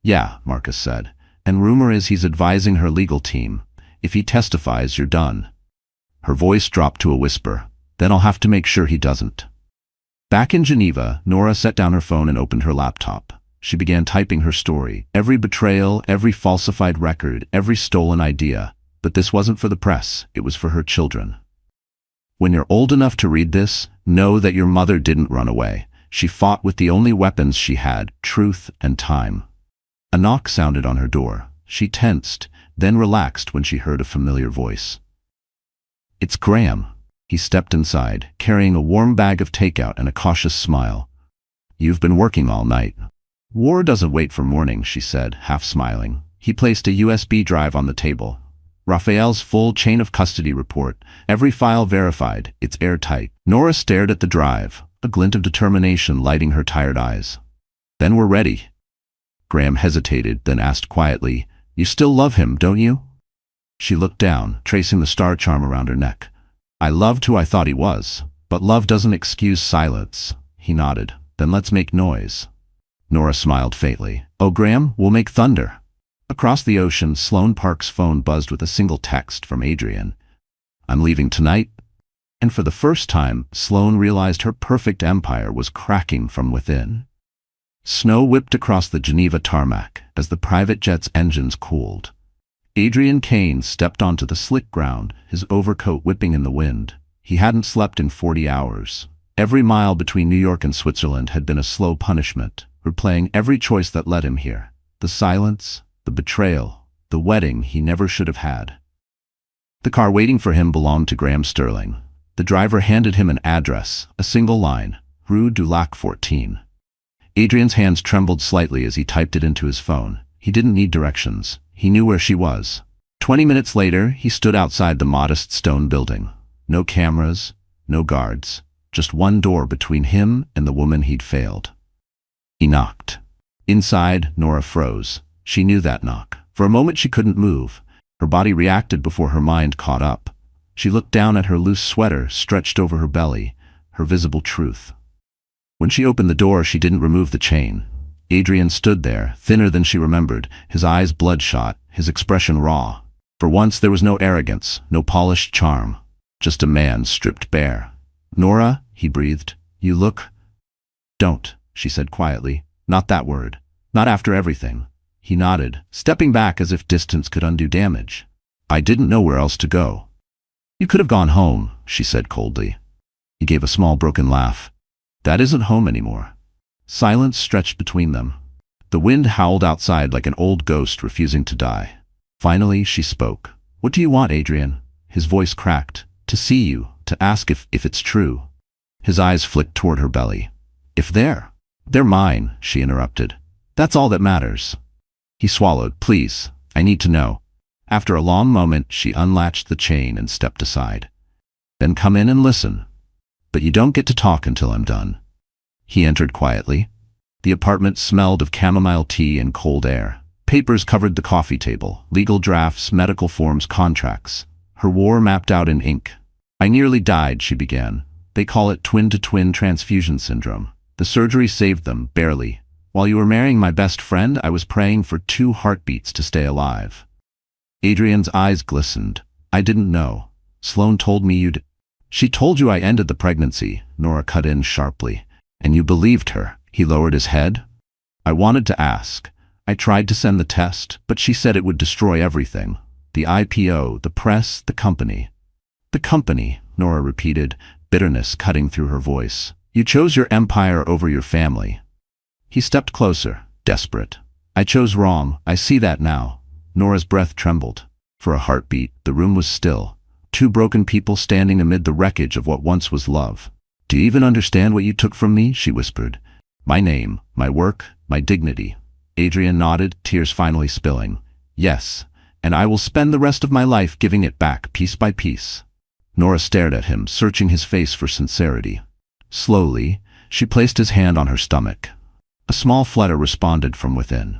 "Yeah," Marcus said. "And rumor is he's advising her legal team. If he testifies, you're done." Her voice dropped to a whisper. "Then I'll have to make sure he doesn't." Back in Geneva, Nora set down her phone and opened her laptop. She began typing her story. Every betrayal, every falsified record, every stolen idea. But this wasn't for the press. It was for her children. "When you're old enough to read this, know that your mother didn't run away. She fought with the only weapons she had, truth and time." A knock sounded on her door. She tensed, then relaxed when she heard a familiar voice. "It's Graham." He stepped inside, carrying a warm bag of takeout and a cautious smile. "You've been working all night." "War doesn't wait for morning," she said, half smiling. He placed a USB drive on the table. Raphael's full chain of custody report, every file verified, it's airtight. Nora stared at the drive, a glint of determination lighting her tired eyes. "Then we're ready." Graham hesitated, then asked quietly, "You still love him, don't you?" She looked down, tracing the star charm around her neck. "I loved who I thought he was, but love doesn't excuse silence." He nodded. "Then let's make noise." Nora smiled faintly. "Oh, Graham, we'll make thunder." Across the ocean, Sloane Park's phone buzzed with a single text from Adrian. "I'm leaving tonight." And for the first time, Sloane realized her perfect empire was cracking from within. Snow whipped across the Geneva tarmac as the private jet's engines cooled. Adrian Kane stepped onto the slick ground, his overcoat whipping in the wind. He hadn't slept in 40 hours. Every mile between New York and Switzerland had been a slow punishment, replaying every choice that led him here. The silence, the betrayal, the wedding he never should have had. The car waiting for him belonged to Graham Sterling. The driver handed him an address, a single line, Rue du Lac 14. Adrian's hands trembled slightly as he typed it into his phone. He didn't need directions. He knew where she was. 20 minutes later, he stood outside the modest stone building. No cameras, no guards, just one door between him and the woman he'd failed. He knocked. Inside, Nora froze. She knew that knock. For a moment she couldn't move. Her body reacted before her mind caught up. She looked down at her loose sweater stretched over her belly, her visible truth. When she opened the door, she didn't remove the chain. Adrian stood there, thinner than she remembered, his eyes bloodshot, his expression raw. For once there was no arrogance, no polished charm, just a man stripped bare. "Nora," he breathed, "you look—" "Don't," she said quietly. "Not that word. Not after everything." He nodded, stepping back as if distance could undo damage. "I didn't know where else to go." "You could have gone home," she said coldly. He gave a small broken laugh. "That isn't home anymore." Silence stretched between them. The wind howled outside like an old ghost refusing to die. Finally, she spoke. "What do you want, Adrian?" His voice cracked. "To see you, to ask if it's true." His eyes flicked toward her belly. "If they're mine," she interrupted. "That's all that matters." He swallowed. "Please, I need to know." After a long moment, she unlatched the chain and stepped aside. "Then come in and listen. But you don't get to talk until I'm done." He entered quietly. The apartment smelled of chamomile tea and cold air. Papers covered the coffee table, legal drafts, medical forms, contracts. Her war mapped out in ink. "I nearly died," she began. "They call it twin-to-twin transfusion syndrome. The surgery saved them, barely. While you were marrying my best friend, I was praying for 2 heartbeats to stay alive." Adrian's eyes glistened. "I didn't know. Sloane told me you'd—" "She told you I ended the pregnancy," Nora cut in sharply. "And you believed her." He lowered his head. "I wanted to ask. I tried to send the test, but she said it would destroy everything. The IPO, the press, the company." "The company," Nora repeated, bitterness cutting through her voice. "You chose your empire over your family." He stepped closer, desperate. "I chose wrong. I see that now." Nora's breath trembled. For a heartbeat, the room was still. 2 broken people standing amid the wreckage of what once was love. "Do you even understand what you took from me?" she whispered. "My name, my work, my dignity." Adrian nodded, tears finally spilling. "Yes, and I will spend the rest of my life giving it back, piece by piece." Nora stared at him, searching his face for sincerity. Slowly, she placed his hand on her stomach. A small flutter responded from within.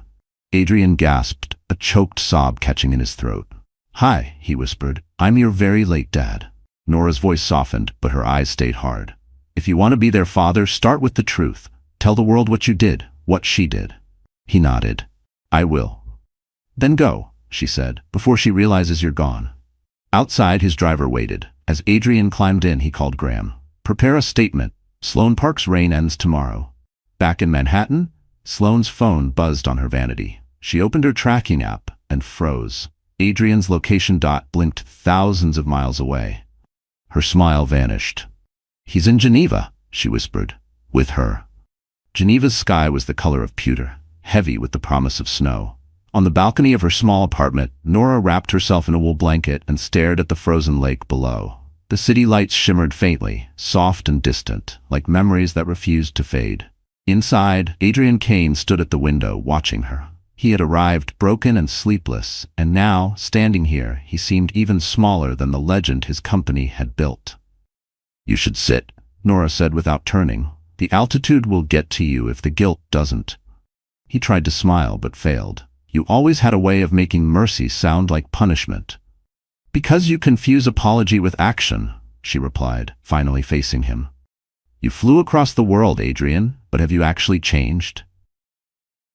Adrian gasped, a choked sob catching in his throat. "Hi," he whispered. "I'm your very late dad." Nora's voice softened, but her eyes stayed hard. "If you want to be their father, start with the truth. Tell the world what you did, what she did." He nodded. "I will." "Then go," she said, "before she realizes you're gone." Outside, his driver waited. As Adrian climbed in, he called Graham. "Prepare a statement. Sloane Park's reign ends tomorrow." Back in Manhattan, Sloane's phone buzzed on her vanity. She opened her tracking app and froze. Adrian's location dot blinked thousands of miles away. Her smile vanished. "He's in Geneva," she whispered. "With her." Geneva's sky was the color of pewter, heavy with the promise of snow. On the balcony of her small apartment, Nora wrapped herself in a wool blanket and stared at the frozen lake below. The city lights shimmered faintly, soft and distant, like memories that refused to fade. Inside, Adrian Kane stood at the window, watching her. He had arrived broken and sleepless, and now, standing here, he seemed even smaller than the legend his company had built. "You should sit," Nora said without turning. "The altitude will get to you if the guilt doesn't." He tried to smile, but failed. "You always had a way of making mercy sound like punishment." "Because you confuse apology with action," she replied, finally facing him. "You flew across the world, Adrian, but have you actually changed?"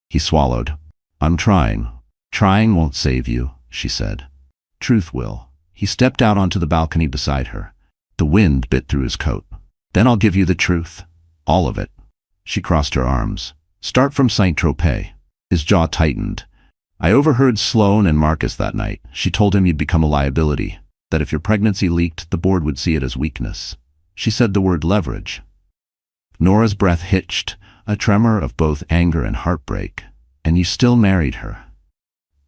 He swallowed. "I'm trying." "Trying won't save you," she said. "Truth will." He stepped out onto the balcony beside her. The wind bit through his coat. "Then I'll give you the truth. All of it." She crossed her arms. "Start from Saint-Tropez." His jaw tightened. "I overheard Sloane and Marcus that night. She told him you'd become a liability, that if your pregnancy leaked, the board would see it as weakness. She said the word leverage." Nora's breath hitched, a tremor of both anger and heartbreak. "And you still married her."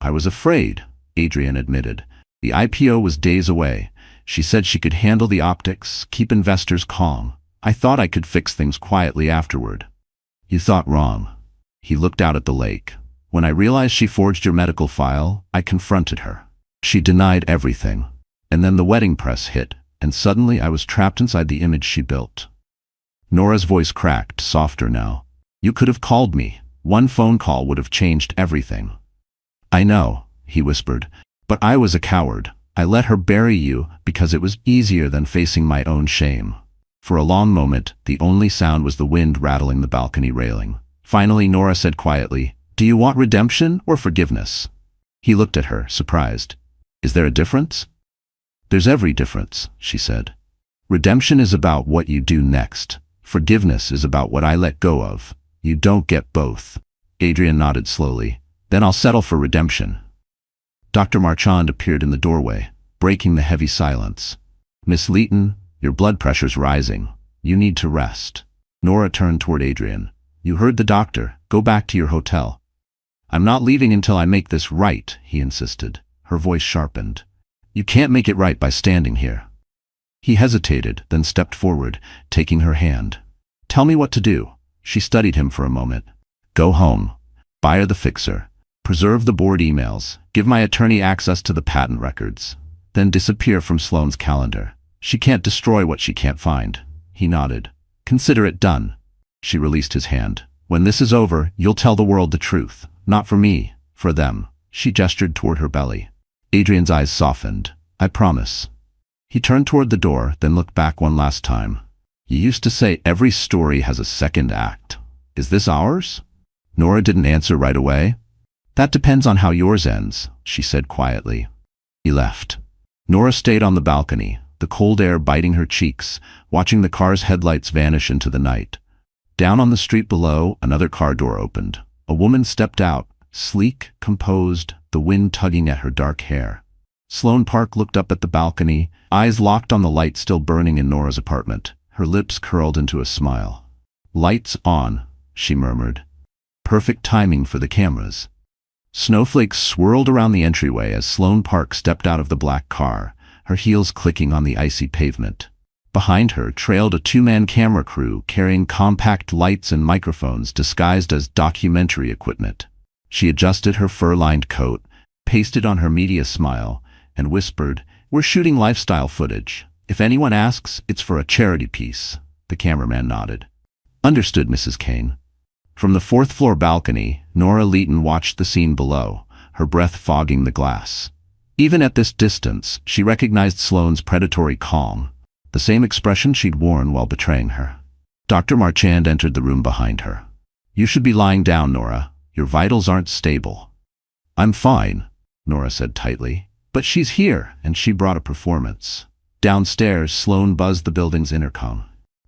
"I was afraid," Adrian admitted. "The IPO was days away. She said she could handle the optics, keep investors calm. I thought I could fix things quietly afterward. You thought wrong. He looked out at the lake. When I realized she forged your medical file, I confronted her. She denied everything. And then the wedding press hit, and suddenly I was trapped inside the image she built. Nora's voice cracked, softer now. You could have called me. One phone call would have changed everything. I know, he whispered, but I was a coward. I let her bury you because it was easier than facing my own shame. For a long moment, the only sound was the wind rattling the balcony railing. Finally, Nora said quietly, "Do you want redemption or forgiveness?" He looked at her, surprised. Is there a difference? There's every difference, she said. Redemption is about what you do next. Forgiveness is about what I let go of. You don't get both. Adrian nodded slowly. Then I'll settle for redemption. Dr. Marchand appeared in the doorway, breaking the heavy silence. Miss Leighton, your blood pressure's rising. You need to rest. Nora turned toward Adrian. You heard the doctor. Go back to your hotel. I'm not leaving until I make this right, he insisted. Her voice sharpened. You can't make it right by standing here. He hesitated, then stepped forward, taking her hand. Tell me what to do. She studied him for a moment. Go home. Fire the fixer. Preserve the board emails. Give my attorney access to the patent records. Then disappear from Sloane's calendar. She can't destroy what she can't find. He nodded. Consider it done. She released his hand. When this is over, you'll tell the world the truth. Not for me, for them. She gestured toward her belly. Adrian's eyes softened. I promise. He turned toward the door, then looked back one last time. You used to say every story has a second act. Is this ours? Nora didn't answer right away. That depends on how yours ends, she said quietly. He left. Nora stayed on the balcony, the cold air biting her cheeks, watching the car's headlights vanish into the night. Down on the street below, another car door opened. A woman stepped out, sleek, composed, the wind tugging at her dark hair. Sloane Park looked up at the balcony, eyes locked on the light still burning in Nora's apartment. Her lips curled into a smile. Lights on, she murmured. Perfect timing for the cameras. Snowflakes swirled around the entryway as Sloane Park stepped out of the black car, her heels clicking on the icy pavement. Behind her trailed a two-man camera crew carrying compact lights and microphones disguised as documentary equipment. She adjusted her fur-lined coat, pasted on her media smile, and whispered, We're shooting lifestyle footage. If anyone asks, it's for a charity piece. The cameraman nodded. Understood, Mrs. Kane. From the fourth-floor balcony, Nora Leighton watched the scene below, her breath fogging the glass. Even at this distance, she recognized Sloane's predatory calm, the same expression she'd worn while betraying her. Dr. Marchand entered the room behind her. You should be lying down, Nora. Your vitals aren't stable. I'm fine, Nora said tightly. But she's here, and she brought a performance. Downstairs, Sloane buzzed the building's intercom.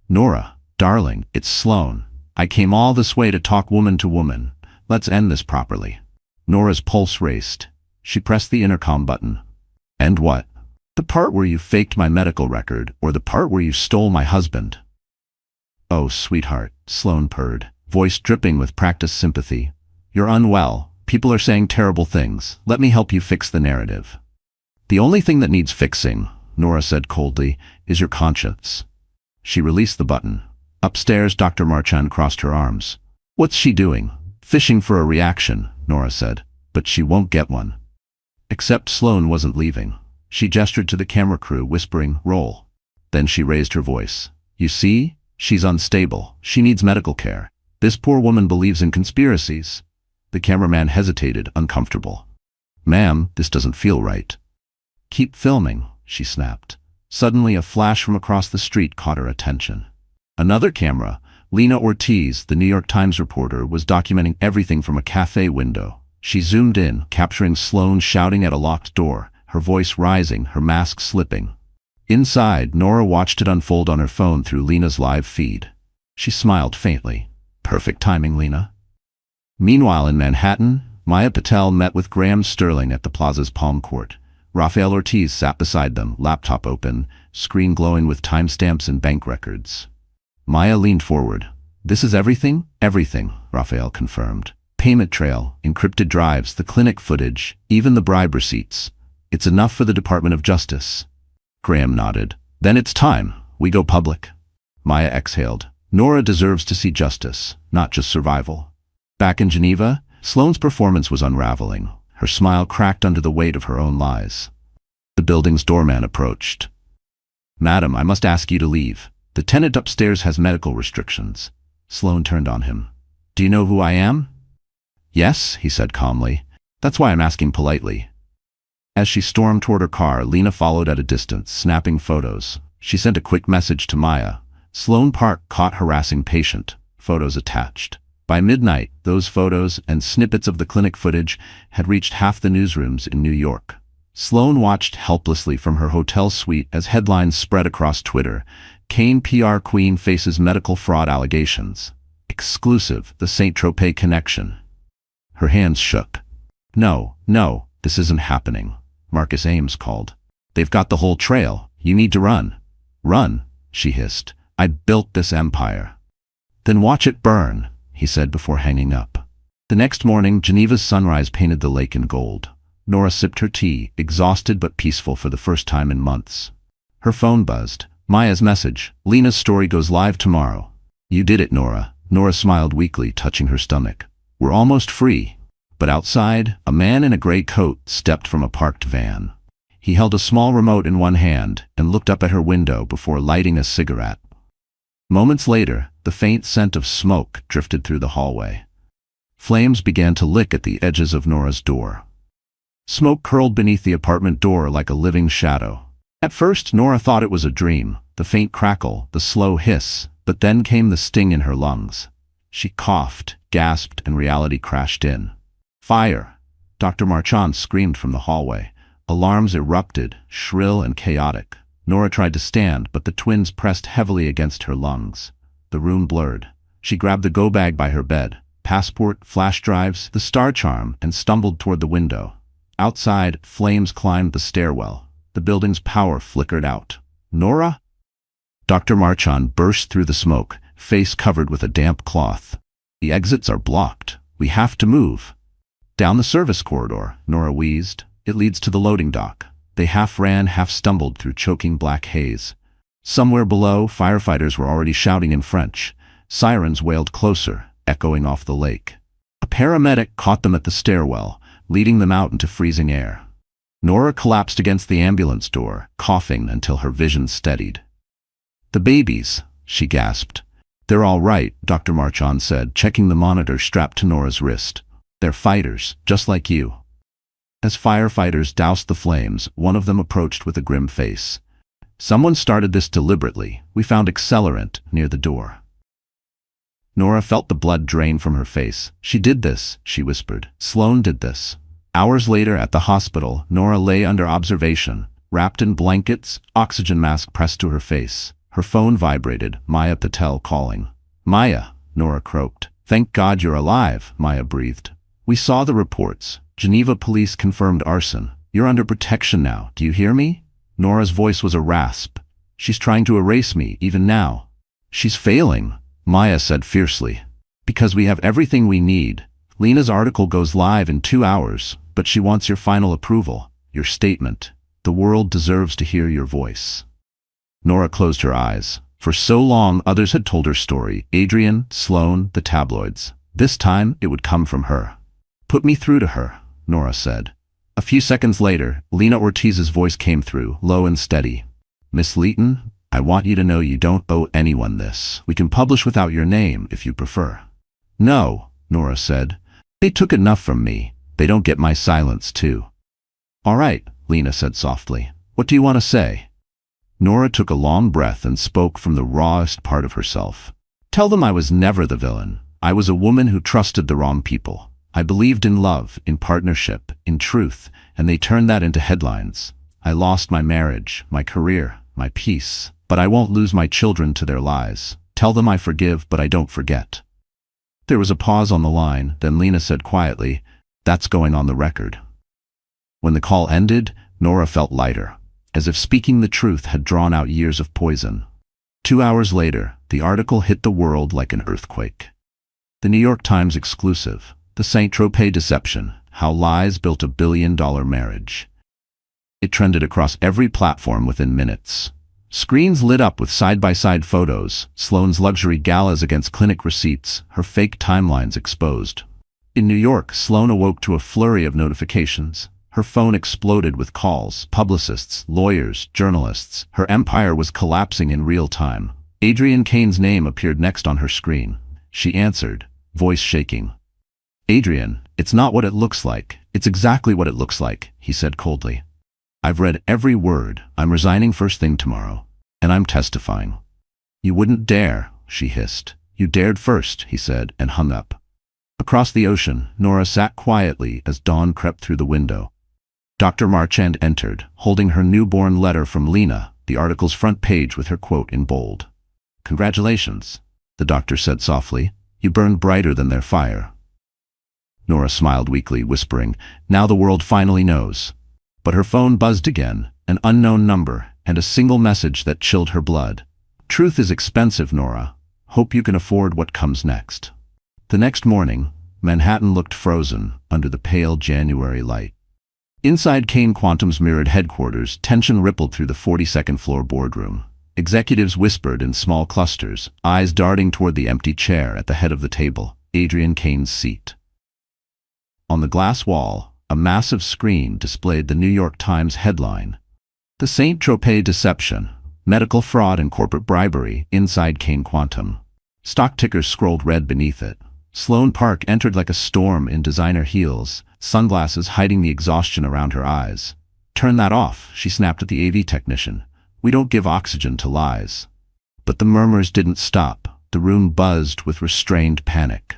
Nora, darling, it's Sloane. I came all this way to talk woman to woman. Let's end this properly. Nora's pulse raced. She pressed the intercom button. And what? The part where you faked my medical record, or the part where you stole my husband? Oh, sweetheart, Sloane purred, voice dripping with practiced sympathy. You're unwell. People are saying terrible things. Let me help you fix the narrative. The only thing that needs fixing, Nora said coldly, is your conscience. She released the button. Upstairs, Dr. Marchand crossed her arms. What's she doing? Fishing for a reaction, Nora said. But she won't get one. Except Sloane wasn't leaving. She gestured to the camera crew, whispering, roll. Then she raised her voice. You see? She's unstable. She needs medical care. This poor woman believes in conspiracies. The cameraman hesitated, uncomfortable. Ma'am, this doesn't feel right. Keep filming, she snapped. Suddenly, a flash from across the street caught her attention. Another camera, Lena Ortiz, the New York Times reporter, was documenting everything from a cafe window. She zoomed in, capturing Sloane shouting at a locked door, her voice rising, her mask slipping. Inside, Nora watched it unfold on her phone through Lena's live feed. She smiled faintly. Perfect timing, Lena. Meanwhile, in Manhattan, Maya Patel met with Graham Sterling at the plaza's Palm Court. Rafael Ortiz sat beside them, laptop open, screen glowing with timestamps and bank records. Maya leaned forward. This is everything? Everything, Rafael confirmed. Payment trail, encrypted drives, the clinic footage, even the bribe receipts. It's enough for the Department of Justice. Graham nodded. Then it's time. We go public. Maya exhaled. Nora deserves to see justice, not just survival. Back in Geneva, Sloane's performance was unraveling. Her smile cracked under the weight of her own lies. The building's doorman approached. Madam, I must ask you to leave. The tenant upstairs has medical restrictions. Sloane turned on him. Do you know who I am? Yes, he said calmly. That's why I'm asking politely. As she stormed toward her car, Lena followed at a distance, snapping photos. She sent a quick message to Maya. Sloane Park caught harassing patient. Photos attached. By midnight, those photos and snippets of the clinic footage had reached half the newsrooms in New York. Sloane watched helplessly from her hotel suite as headlines spread across Twitter. Kane PR queen faces medical fraud allegations. Exclusive, the Saint-Tropez connection. Her hands shook. No, this isn't happening. Marcus Ames called. They've got the whole trail. You need to run. Run, she hissed. I built this empire. Then watch it burn, he said before hanging up. The next morning, Geneva's sunrise painted the lake in gold. Nora sipped her tea, exhausted but peaceful for the first time in months. Her phone buzzed. Maya's message. Lena's story goes live tomorrow. You did it, Nora. Nora smiled weakly, touching her stomach. We're almost free. But outside, a man in a gray coat stepped from a parked van. He held a small remote in one hand and looked up at her window before lighting a cigarette. Moments later, the faint scent of smoke drifted through the hallway. Flames began to lick at the edges of Nora's door. Smoke curled beneath the apartment door like a living shadow. At first, Nora thought it was a dream, the faint crackle, the slow hiss, but then came the sting in her lungs. She coughed, gasped, and reality crashed in. Fire! Dr. Marchand screamed from the hallway. Alarms erupted, shrill and chaotic. Nora tried to stand, but the twins pressed heavily against her lungs. The room blurred. She grabbed the go-bag by her bed, passport, flash drives, the star charm, and stumbled toward the window. Outside, flames climbed the stairwell. The building's power flickered out. Nora? Dr. Marchand burst through the smoke, face covered with a damp cloth. The exits are blocked. We have to move. Down the service corridor, Nora wheezed. It leads to the loading dock. They half ran, half stumbled through choking black haze. Somewhere below, firefighters were already shouting in French. Sirens wailed closer, echoing off the lake. A paramedic caught them at the stairwell, leading them out into freezing air. Nora collapsed against the ambulance door, coughing until her vision steadied. The babies, she gasped. They're all right, Dr. Marchand said, checking the monitor strapped to Nora's wrist. They're fighters, just like you. As firefighters doused the flames, one of them approached with a grim face. Someone started this deliberately. We found accelerant near the door. Nora felt the blood drain from her face. She did this, she whispered. Sloane did this. Hours later at the hospital, Nora lay under observation, wrapped in blankets, oxygen mask pressed to her face. Her phone vibrated, Maya Patel calling. Maya, Nora croaked. Thank God you're alive, Maya breathed. We saw the reports. Geneva police confirmed arson. You're under protection now, do you hear me? Nora's voice was a rasp. She's trying to erase me, even now. She's failing, Maya said fiercely. Because we have everything we need. Lena's article goes live in 2 hours, but she wants your final approval, your statement. The world deserves to hear your voice. Nora closed her eyes. For so long, others had told her story. Adrian, Sloane, the tabloids. This time, it would come from her. Put me through to her, Nora said. A few seconds later, Lena Ortiz's voice came through, low and steady. Miss Leighton, I want you to know you don't owe anyone this. We can publish without your name, if you prefer. No, Nora said. They took enough from me. They don't get my silence, too. All right, Lena said softly. What do you want to say? Nora took a long breath and spoke from the rawest part of herself. Tell them I was never the villain. I was a woman who trusted the wrong people. I believed in love, in partnership, in truth, and they turned that into headlines. I lost my marriage, my career, my peace, but I won't lose my children to their lies. Tell them I forgive, but I don't forget. There was a pause on the line, then Lena said quietly, That's going on the record. When the call ended, Nora felt lighter, as if speaking the truth had drawn out years of poison. 2 hours later, the article hit the world like an earthquake. The New York Times exclusive. The Saint-Tropez deception, how lies built a billion-dollar marriage. It trended across every platform within minutes. Screens lit up with side-by-side photos, Sloane's luxury galas against clinic receipts, her fake timelines exposed. In New York, Sloane awoke to a flurry of notifications. Her phone exploded with calls, publicists, lawyers, journalists. Her empire was collapsing in real time. Adrian Kane's name appeared next on her screen. She answered, voice shaking. "Adrian, it's not what it looks like. It's exactly what it looks like," he said coldly. "I've read every word. I'm resigning first thing tomorrow. And I'm testifying." "You wouldn't dare," she hissed. "You dared first," he said, and hung up. Across the ocean, Nora sat quietly as dawn crept through the window. Dr. Marchand entered, holding her newborn letter from Lena, the article's front page with her quote in bold. "Congratulations," the doctor said softly. "You burned brighter than their fire." Nora smiled weakly, whispering, "Now the world finally knows." But her phone buzzed again, an unknown number, and a single message that chilled her blood. "Truth is expensive, Nora. Hope you can afford what comes next." The next morning, Manhattan looked frozen under the pale January light. Inside Kane Quantum's mirrored headquarters, tension rippled through the 42nd floor boardroom. Executives whispered in small clusters, eyes darting toward the empty chair at the head of the table, Adrian Kane's seat. On the glass wall, a massive screen displayed the New York Times headline, "The St. Tropez Deception, Medical Fraud and Corporate Bribery Inside Kane Quantum." Stock tickers scrolled red beneath it. Sloane Park entered like a storm in designer heels, sunglasses hiding the exhaustion around her eyes. "Turn that off," she snapped at the AV technician. "We don't give oxygen to lies." But the murmurs didn't stop. The room buzzed with restrained panic.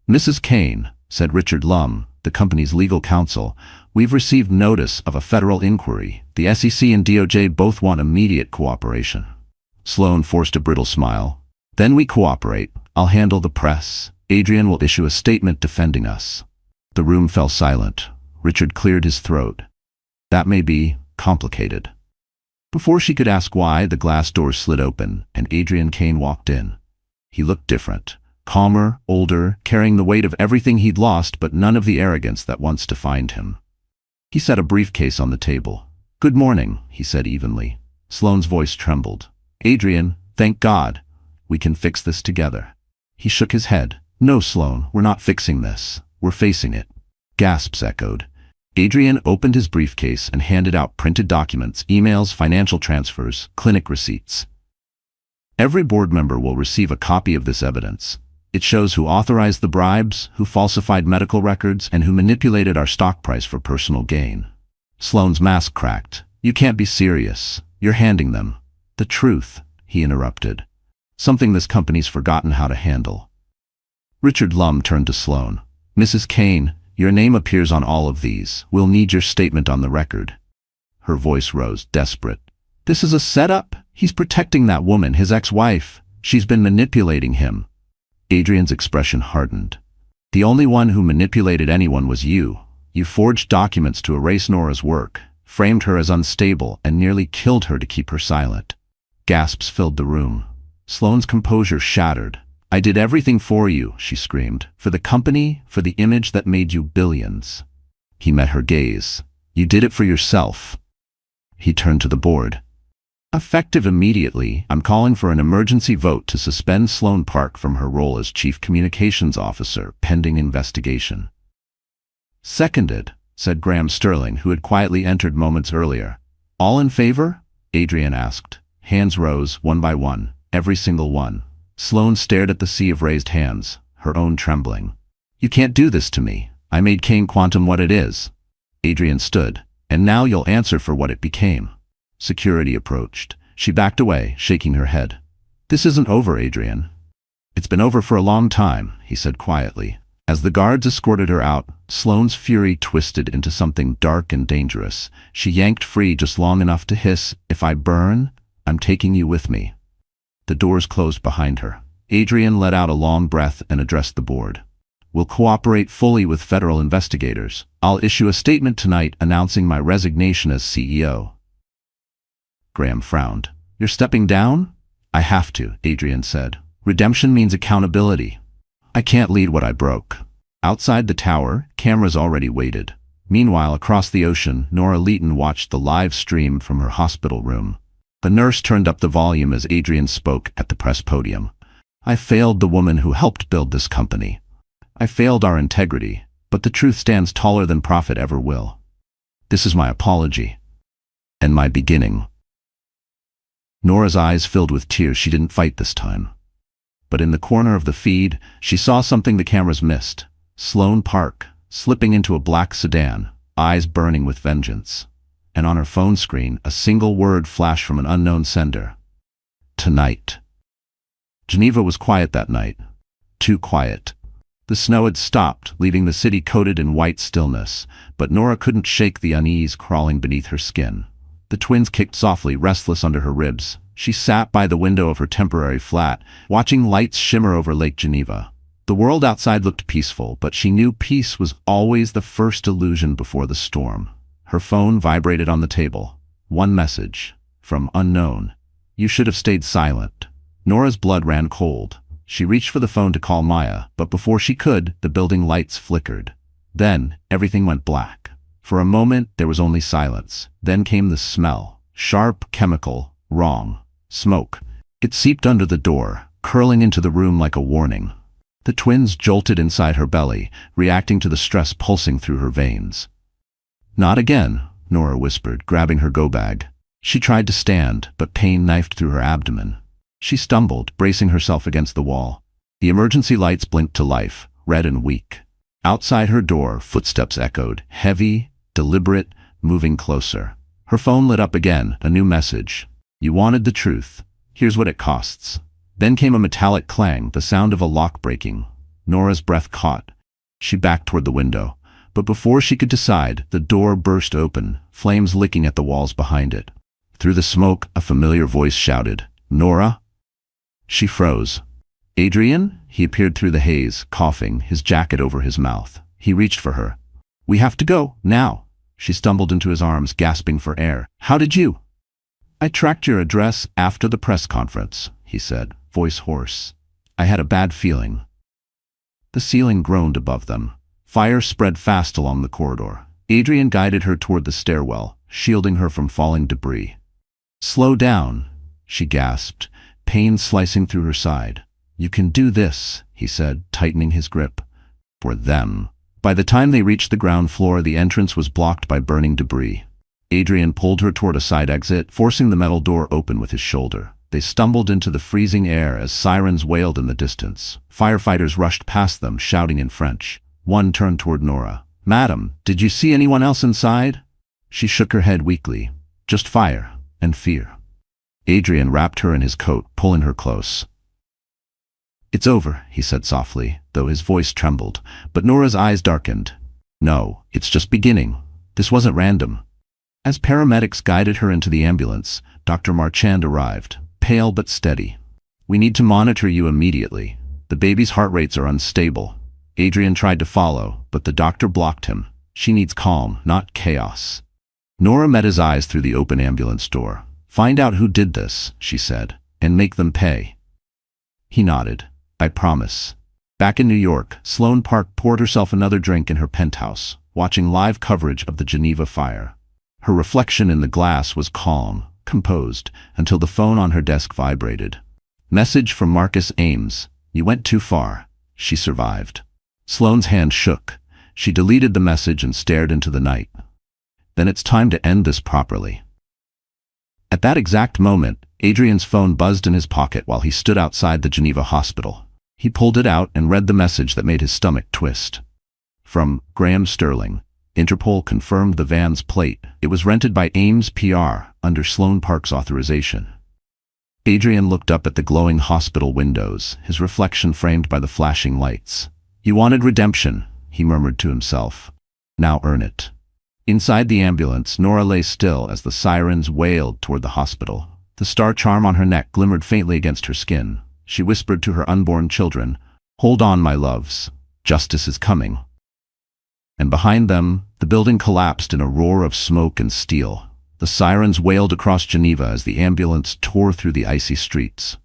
"Mrs. Kane," said Richard Lum, the company's legal counsel, "we've received notice of a federal inquiry. The SEC and DOJ both want immediate cooperation." Sloane forced a brittle smile. "Then we cooperate. I'll handle the press. Adrian will issue a statement defending us." The room fell silent. Richard cleared his throat. "That may be complicated." Before she could ask why, the glass door slid open, and Adrian Kane walked in. He looked different. Calmer, older, carrying the weight of everything he'd lost but none of the arrogance that once defined him. He set a briefcase on the table. "Good morning," he said evenly. Sloane's voice trembled. "Adrian, thank God. We can fix this together." He shook his head. "No, Sloane, we're not fixing this. We're facing it." Gasps echoed. Adrian opened his briefcase and handed out printed documents, emails, financial transfers, clinic receipts. "Every board member will receive a copy of this evidence. It shows who authorized the bribes, who falsified medical records, and who manipulated our stock price for personal gain." Sloane's mask cracked. "You can't be serious. You're handing them." "The truth," he interrupted. "Something this company's forgotten how to handle." Richard Lum turned to Sloane. "Mrs. Kane, your name appears on all of these. We'll need your statement on the record." Her voice rose, desperate. "This is a setup. He's protecting that woman, his ex-wife. She's been manipulating him." Adrian's expression hardened. "The only one who manipulated anyone was you. You forged documents to erase Nora's work, framed her as unstable, and nearly killed her to keep her silent." Gasps filled the room. Sloane's composure shattered. "I did everything for you," she screamed. "For the company, for the image that made you billions." He met her gaze. "You did it for yourself." He turned to the board. "Effective immediately, I'm calling for an emergency vote to suspend Sloane Park from her role as Chief Communications Officer, pending investigation." "Seconded," said Graham Sterling, who had quietly entered moments earlier. "All in favor?" Adrian asked. Hands rose, one by one, every single one. Sloane stared at the sea of raised hands, her own trembling. "You can't do this to me. I made Kane Quantum what it is." Adrian stood. "And now you'll answer for what it became." Security approached. She backed away, shaking her head. "This isn't over, Adrian." "It's been over for a long time," he said quietly. As the guards escorted her out, Sloane's fury twisted into something dark and dangerous. She yanked free just long enough to hiss, "If I burn, I'm taking you with me." The doors closed behind her. Adrian let out a long breath and addressed the board. "We'll cooperate fully with federal investigators. I'll issue a statement tonight announcing my resignation as CEO." Graham frowned. "You're stepping down?" "I have to," Adrian said. "Redemption means accountability. I can't lead what I broke." Outside the tower, cameras already waited. Meanwhile, across the ocean, Nora Leighton watched the live stream from her hospital room. A nurse turned up the volume as Adrian spoke at the press podium. "I failed the woman who helped build this company. I failed our integrity, but the truth stands taller than profit ever will. This is my apology. And my beginning." Nora's eyes filled with tears. She didn't fight this time. But in the corner of the feed, she saw something the cameras missed. Sloane Park, slipping into a black sedan, eyes burning with vengeance. And on her phone screen, a single word flashed from an unknown sender. "Tonight." Geneva was quiet that night. Too quiet. The snow had stopped, leaving the city coated in white stillness, but Nora couldn't shake the unease crawling beneath her skin. The twins kicked softly, restless under her ribs. She sat by the window of her temporary flat, watching lights shimmer over Lake Geneva. The world outside looked peaceful, but she knew peace was always the first illusion before the storm. Her phone vibrated on the table. One message. From unknown. "You should have stayed silent." Nora's blood ran cold. She reached for the phone to call Maya, but before she could, the building lights flickered. Then, everything went black. For a moment, there was only silence. Then came the smell. Sharp, chemical, wrong. Smoke. It seeped under the door, curling into the room like a warning. The twins jolted inside her belly, reacting to the stress pulsing through her veins. "Not again," Nora whispered, grabbing her go-bag. She tried to stand, but pain knifed through her abdomen. She stumbled, bracing herself against the wall. The emergency lights blinked to life, red and weak. Outside her door, footsteps echoed, heavy, deliberate, moving closer. Her phone lit up again, a new message. "You wanted the truth. Here's what it costs." Then came a metallic clang, the sound of a lock breaking. Nora's breath caught. She backed toward the window. But before she could decide, the door burst open, flames licking at the walls behind it. Through the smoke, a familiar voice shouted, "Nora?" She froze. "Adrian?" He appeared through the haze, coughing, his jacket over his mouth. He reached for her. "We have to go, now." She stumbled into his arms, gasping for air. "How did you?" "I tracked your address after the press conference," he said, voice hoarse. "I had a bad feeling." The ceiling groaned above them. Fire spread fast along the corridor. Adrian guided her toward the stairwell, shielding her from falling debris. "Slow down," she gasped, pain slicing through her side. "You can do this," he said, tightening his grip. For them. By the time they reached the ground floor, the entrance was blocked by burning debris. Adrian pulled her toward a side exit, forcing the metal door open with his shoulder. They stumbled into the freezing air as sirens wailed in the distance. Firefighters rushed past them, shouting in French. One turned toward Nora. "Madam, did you see anyone else inside?" She shook her head weakly. "Just fire and fear." Adrian wrapped her in his coat, pulling her close. "It's over," he said softly, though his voice trembled. But Nora's eyes darkened. "No, it's just beginning. This wasn't random." As paramedics guided her into the ambulance, Dr. Marchand arrived, pale but steady. "We need to monitor you immediately. The baby's heart rates are unstable." Adrian tried to follow, but the doctor blocked him. "She needs calm, not chaos." Nora met his eyes through the open ambulance door. "Find out who did this," she said, "and make them pay." He nodded. "I promise." Back in New York, Sloane Park poured herself another drink in her penthouse, watching live coverage of the Geneva fire. Her reflection in the glass was calm, composed, until the phone on her desk vibrated. Message from Marcus Ames. "You went too far." She survived. Sloane's hand shook. She deleted the message and stared into the night. "Then it's time to end this properly." At that exact moment, Adrian's phone buzzed in his pocket while he stood outside the Geneva hospital. He pulled it out and read the message that made his stomach twist. From Graham Sterling. Interpol confirmed the van's plate. It was rented by Ames PR under Sloane Park's authorization. Adrian looked up at the glowing hospital windows, his reflection framed by the flashing lights. "You wanted redemption," he murmured to himself. "Now earn it." Inside the ambulance, Nora lay still as the sirens wailed toward the hospital. The star charm on her neck glimmered faintly against her skin. She whispered to her unborn children, "Hold on, my loves. Justice is coming." And behind them, the building collapsed in a roar of smoke and steel. The sirens wailed across Geneva as the ambulance tore through the icy streets.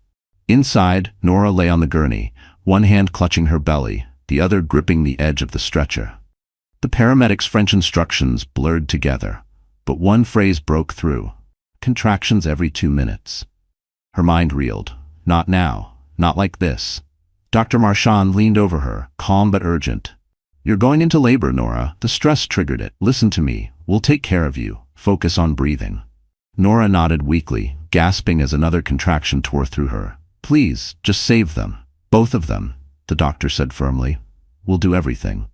Inside, Nora lay on the gurney, one hand clutching her belly, the other gripping the edge of the stretcher. The paramedics' French instructions blurred together, but one phrase broke through. Contractions every 2 minutes. Her mind reeled. Not now. Not like this. Dr. Marchand leaned over her, calm but urgent. You're going into labor, Nora. The stress triggered it. Listen to me. We'll take care of you. Focus on breathing. Nora nodded weakly, gasping as another contraction tore through her. Please, just save them. Both of them, the doctor said firmly. We'll do everything.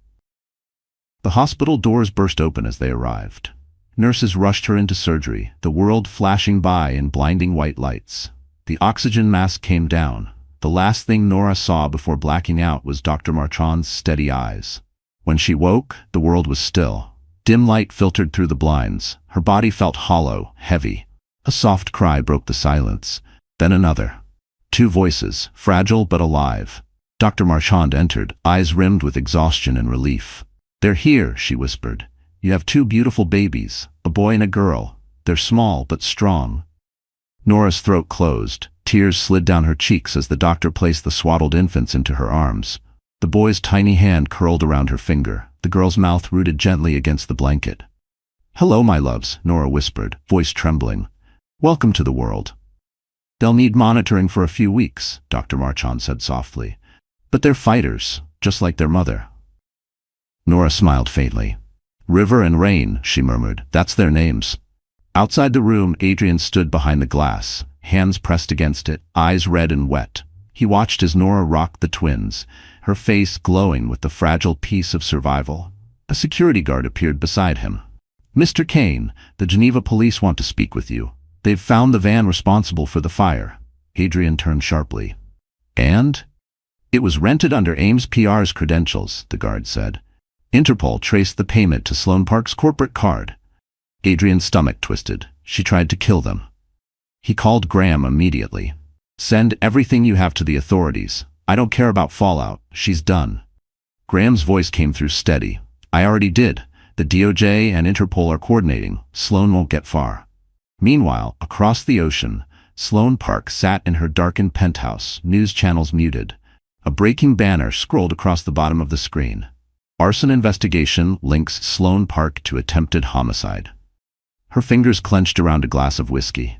The hospital doors burst open as they arrived. Nurses rushed her into surgery, the world flashing by in blinding white lights. The oxygen mask came down. The last thing Nora saw before blacking out was Dr. Marchand's steady eyes. When she woke, the world was still. Dim light filtered through the blinds. Her body felt hollow, heavy. A soft cry broke the silence. Then another. 2 voices, fragile but alive. Dr. Marchand entered, eyes rimmed with exhaustion and relief. They're here, she whispered. You have 2 beautiful babies, a boy and a girl. They're small but strong. Nora's throat closed. Tears slid down her cheeks as the doctor placed the swaddled infants into her arms. The boy's tiny hand curled around her finger. The girl's mouth rooted gently against the blanket. Hello, my loves, Nora whispered, voice trembling. Welcome to the world. They'll need monitoring for a few weeks, Dr. Marchand said softly. But they're fighters, just like their mother. Nora smiled faintly. River and Rain, she murmured. That's their names. Outside the room, Adrian stood behind the glass, hands pressed against it, eyes red and wet. He watched as Nora rocked the twins, her face glowing with the fragile peace of survival. A security guard appeared beside him. Mr. Kane, the Geneva police want to speak with you. They've found the van responsible for the fire. Adrian turned sharply. And? It was rented under Ames PR's credentials, the guard said. Interpol traced the payment to Sloan Park's corporate card. Adrian's stomach twisted. She tried to kill them. He called Graham immediately. Send everything you have to the authorities. I don't care about fallout. She's done. Graham's voice came through steady. I already did. The DOJ and Interpol are coordinating. Sloan won't get far. Meanwhile, across the ocean, Sloan Park sat in her darkened penthouse, news channels muted. A breaking banner scrolled across the bottom of the screen. Arson investigation links Sloan Park to attempted homicide. Her fingers clenched around a glass of whiskey.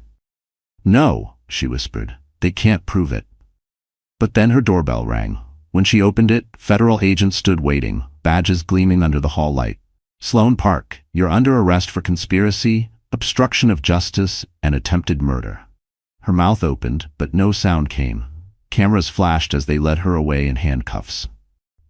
No, she whispered. They can't prove it. But then her doorbell rang. When she opened it, federal agents stood waiting, badges gleaming under the hall light. Sloan Park, you're under arrest for conspiracy, obstruction of justice, and attempted murder. Her mouth opened, but no sound came. Cameras flashed as they led her away in handcuffs.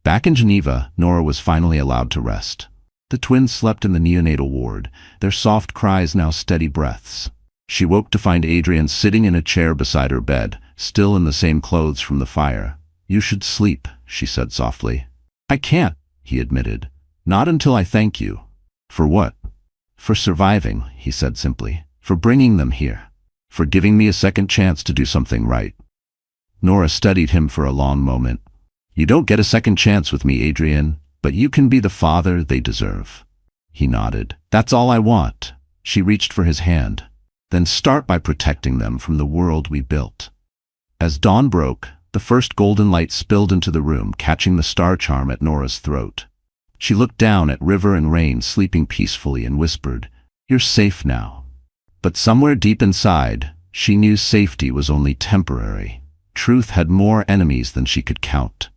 Back in Geneva, Nora was finally allowed to rest. The twins slept in the neonatal ward, their soft cries now steady breaths. She woke to find Adrian sitting in a chair beside her bed, still in the same clothes from the fire. You should sleep, she said softly. I can't, he admitted. Not until I thank you. For what? For surviving, he said simply. For bringing them here. For giving me a second chance to do something right. Nora studied him for a long moment. You don't get a second chance with me, Adrian, but you can be the father they deserve. He nodded. That's all I want. She reached for his hand. Then start by protecting them from the world we built. As dawn broke, the first golden light spilled into the room, catching the star charm at Nora's throat. She looked down at River and Rain sleeping peacefully and whispered, You're safe now. But somewhere deep inside, she knew safety was only temporary. Truth had more enemies than she could count.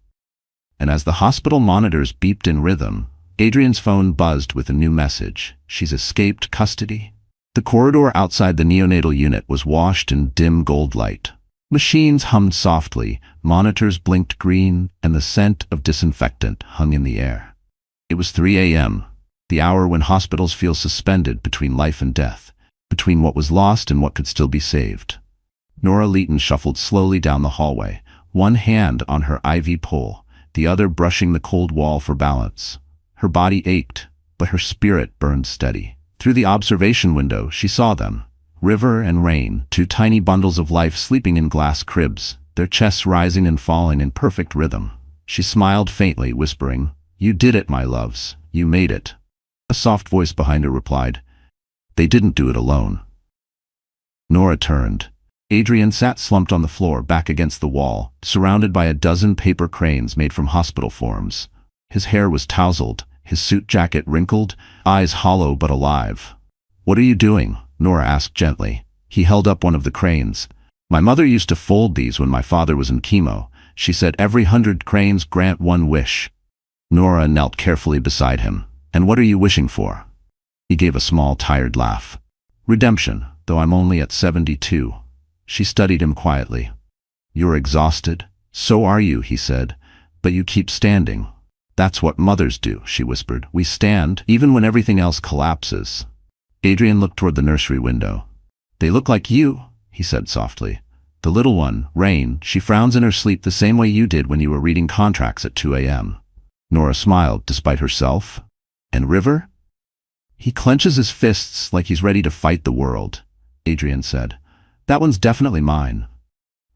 And as the hospital monitors beeped in rhythm, Adrian's phone buzzed with a new message. She's escaped custody. The corridor outside the neonatal unit was washed in dim gold light. Machines hummed softly, monitors blinked green, and the scent of disinfectant hung in the air. It was 3 a.m., the hour when hospitals feel suspended between life and death, between what was lost and what could still be saved. Nora Leighton shuffled slowly down the hallway, one hand on her IV pole, the other brushing the cold wall for balance. Her body ached, but her spirit burned steady. Through the observation window, she saw them. River and Rain, 2 tiny bundles of life sleeping in glass cribs, their chests rising and falling in perfect rhythm. She smiled faintly, whispering, You did it, my loves. You made it. A soft voice behind her replied, They didn't do it alone. Nora turned. Adrian sat slumped on the floor, back against the wall, surrounded by a dozen paper cranes made from hospital forms. His hair was tousled, his suit jacket wrinkled, eyes hollow but alive. "What are you doing?" Nora asked gently. He held up one of the cranes. "My mother used to fold these when my father was in chemo. She said every 100 cranes grant one wish." Nora knelt carefully beside him. "And what are you wishing for?" He gave a small, tired laugh. "Redemption, though I'm only at 72. She studied him quietly. "You're exhausted?" "So are you," he said. "But you keep standing." "That's what mothers do," she whispered. "We stand, even when everything else collapses." Adrian looked toward the nursery window. "They look like you," he said softly. "The little one, Rain, she frowns in her sleep the same way you did when you were reading contracts at 2 a.m. Nora smiled, despite herself. "And River?" "He clenches his fists like he's ready to fight the world," Adrian said. "That one's definitely mine."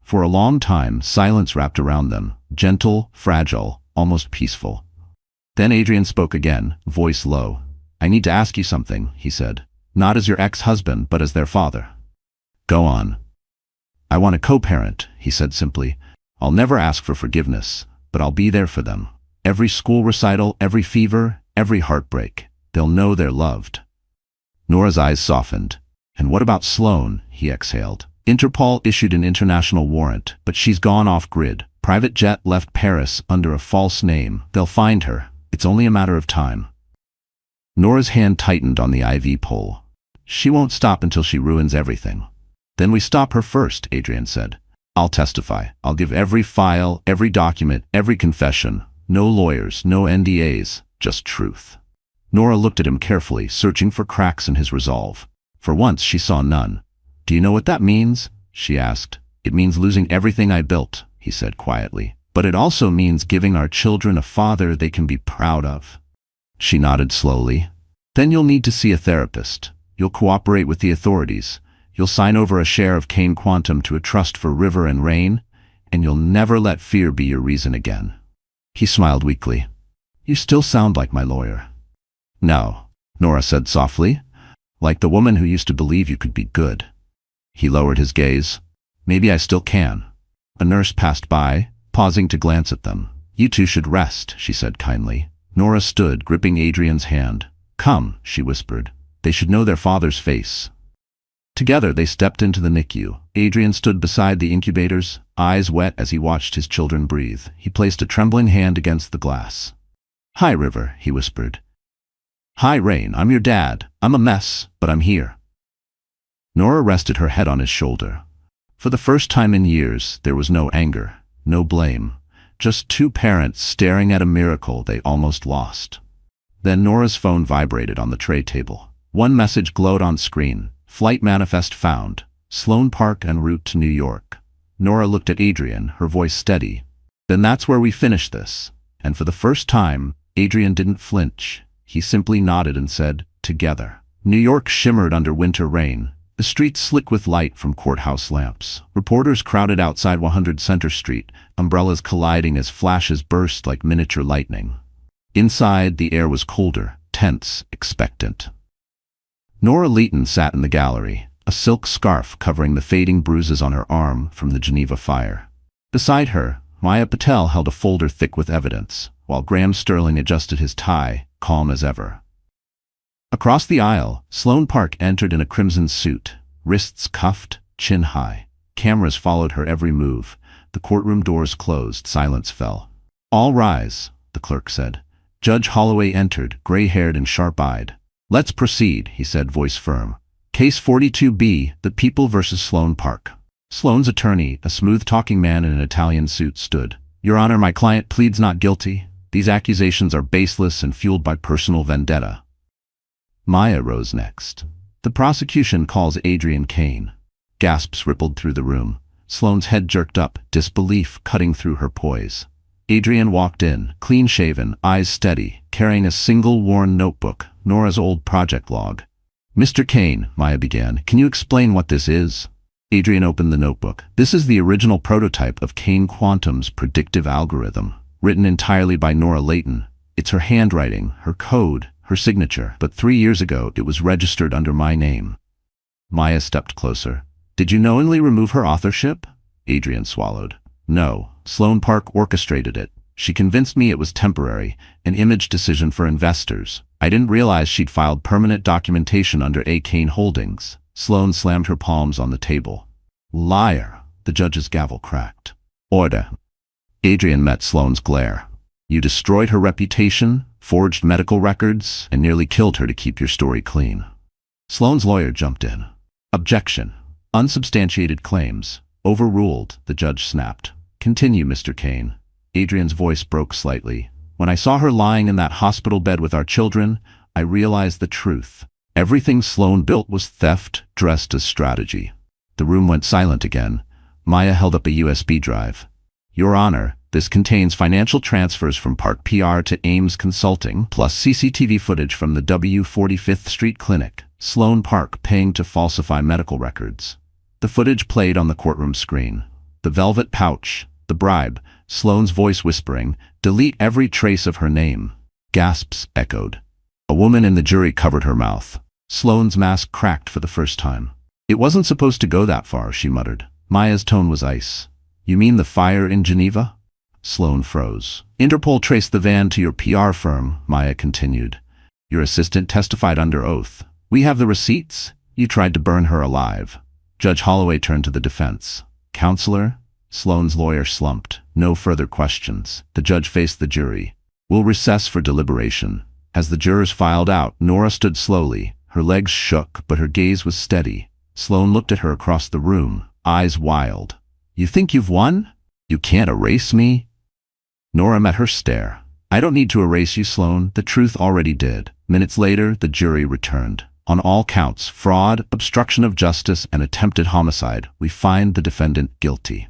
For a long time, silence wrapped around them, gentle, fragile, almost peaceful. Then Adrian spoke again, voice low. "I need to ask you something," he said. "Not as your ex-husband, but as their father." "Go on." "I want a co-parent," he said simply. "I'll never ask for forgiveness, but I'll be there for them. Every school recital, every fever, every heartbreak. They'll know they're loved." Nora's eyes softened. "And what about Sloan?" he exhaled. "Interpol issued an international warrant, but she's gone off-grid. Private jet left Paris under a false name. They'll find her. It's only a matter of time." Nora's hand tightened on the IV pole. "She won't stop until she ruins everything." "Then we stop her first," Adrian said. "I'll testify. I'll give every file, every document, every confession. No lawyers, no NDAs, just truth." Nora looked at him carefully, searching for cracks in his resolve. For once, she saw none. "Do you know what that means?" she asked. "It means losing everything I built," he said quietly. "But it also means giving our children a father they can be proud of." She nodded slowly. "Then you'll need to see a therapist. You'll cooperate with the authorities. You'll sign over a share of Kane Quantum to a trust for River and Rain, and you'll never let fear be your reason again." He smiled weakly. "You still sound like my lawyer." "No," Nora said softly. "Like the woman who used to believe you could be good." He lowered his gaze. "Maybe I still can." A nurse passed by, pausing to glance at them. "You two should rest," she said kindly. Nora stood, gripping Adrian's hand. "Come," she whispered. "They should know their father's face." Together they stepped into the NICU. Adrian stood beside the incubators, eyes wet as he watched his children breathe. He placed a trembling hand against the glass. "Hi, River," he whispered. "Hi, Rain. I'm your dad. I'm a mess, but I'm here." Nora rested her head on his shoulder. For the first time in years, there was no anger, no blame. Just two parents staring at a miracle they almost lost. Then Nora's phone vibrated on the tray table. One message glowed on screen. "Flight manifest found. Sloan Park en route to New York." Nora looked at Adrian, her voice steady. "Then that's where we finish this." And for the first time, Adrian didn't flinch. He simply nodded and said, "Together." New York shimmered under winter rain. The streets slick with light from courthouse lamps. Reporters crowded outside 100 Center Street, umbrellas colliding as flashes burst like miniature lightning. Inside, the air was colder, tense, expectant. Nora Leighton sat in the gallery, a silk scarf covering the fading bruises on her arm from the Geneva fire. Beside her, Maya Patel held a folder thick with evidence, while Graham Sterling adjusted his tie, calm as ever. Across the aisle, Sloan Park entered in a crimson suit, wrists cuffed, chin high. Cameras followed her every move. The courtroom doors closed, silence fell. "All rise," the clerk said. Judge Holloway entered, gray-haired and sharp-eyed. "Let's proceed," he said, voice firm. "Case 42B, The People versus Sloan Park." Sloan's attorney, a smooth-talking man in an Italian suit, stood. "Your Honor, my client pleads not guilty. These accusations are baseless and fueled by personal vendetta." Maya rose next. "The prosecution calls Adrian Kane." Gasps rippled through the room. Sloan's head jerked up, disbelief cutting through her poise. Adrian walked in, clean-shaven, eyes steady, carrying a single worn notebook, Nora's old project log. "Mr. Kane," Maya began, "can you explain what this is?" Adrian opened the notebook. "This is the original prototype of Kane Quantum's predictive algorithm, written entirely by Nora Leighton. It's her handwriting, her code, her signature, but 3 years ago it was registered under my name." Maya stepped closer. "Did you knowingly remove her authorship?" Adrian swallowed. "No, Sloan Park orchestrated it. She convinced me it was temporary, an image decision for investors. I didn't realize she'd filed permanent documentation under A. Kane Holdings. Sloane slammed her palms on the table. Liar, the judge's gavel cracked. Order. Adrian met Sloane's glare. You destroyed her reputation, forged medical records, and nearly killed her to keep your story clean. Sloane's lawyer jumped in. Objection. Unsubstantiated claims. Overruled, the judge snapped. Continue, Mr. Kane. Adrian's voice broke slightly. When I saw her lying in that hospital bed with our children, I realized the truth. Everything Sloane built was theft dressed as strategy. The room went silent again. Maya held up a USB drive. Your Honor, this contains financial transfers from Park PR to Ames Consulting, plus CCTV footage from the W45th Street Clinic, Sloane Park, paying to falsify medical records. The footage played on the courtroom screen. The velvet pouch, the bribe, Sloane's voice whispering, delete every trace of her name. Gasps echoed. A woman in the jury covered her mouth. Sloane's mask cracked for the first time. It wasn't supposed to go that far, she muttered. Maya's tone was ice. You mean the fire in Geneva? Sloane froze. Interpol traced the van to your PR firm, Maya continued. Your assistant testified under oath. We have the receipts. You tried to burn her alive. Judge Holloway turned to the defense. Counselor? Sloane's lawyer slumped. No further questions. The judge faced the jury. We'll recess for deliberation. As the jurors filed out, Nora stood slowly. Her legs shook, but her gaze was steady. Sloane looked at her across the room, eyes wild. You think you've won? You can't erase me? Nora met her stare. I don't need to erase you, Sloane. The truth already did. Minutes later, the jury returned. On all counts, fraud, obstruction of justice, and attempted homicide, we find the defendant guilty.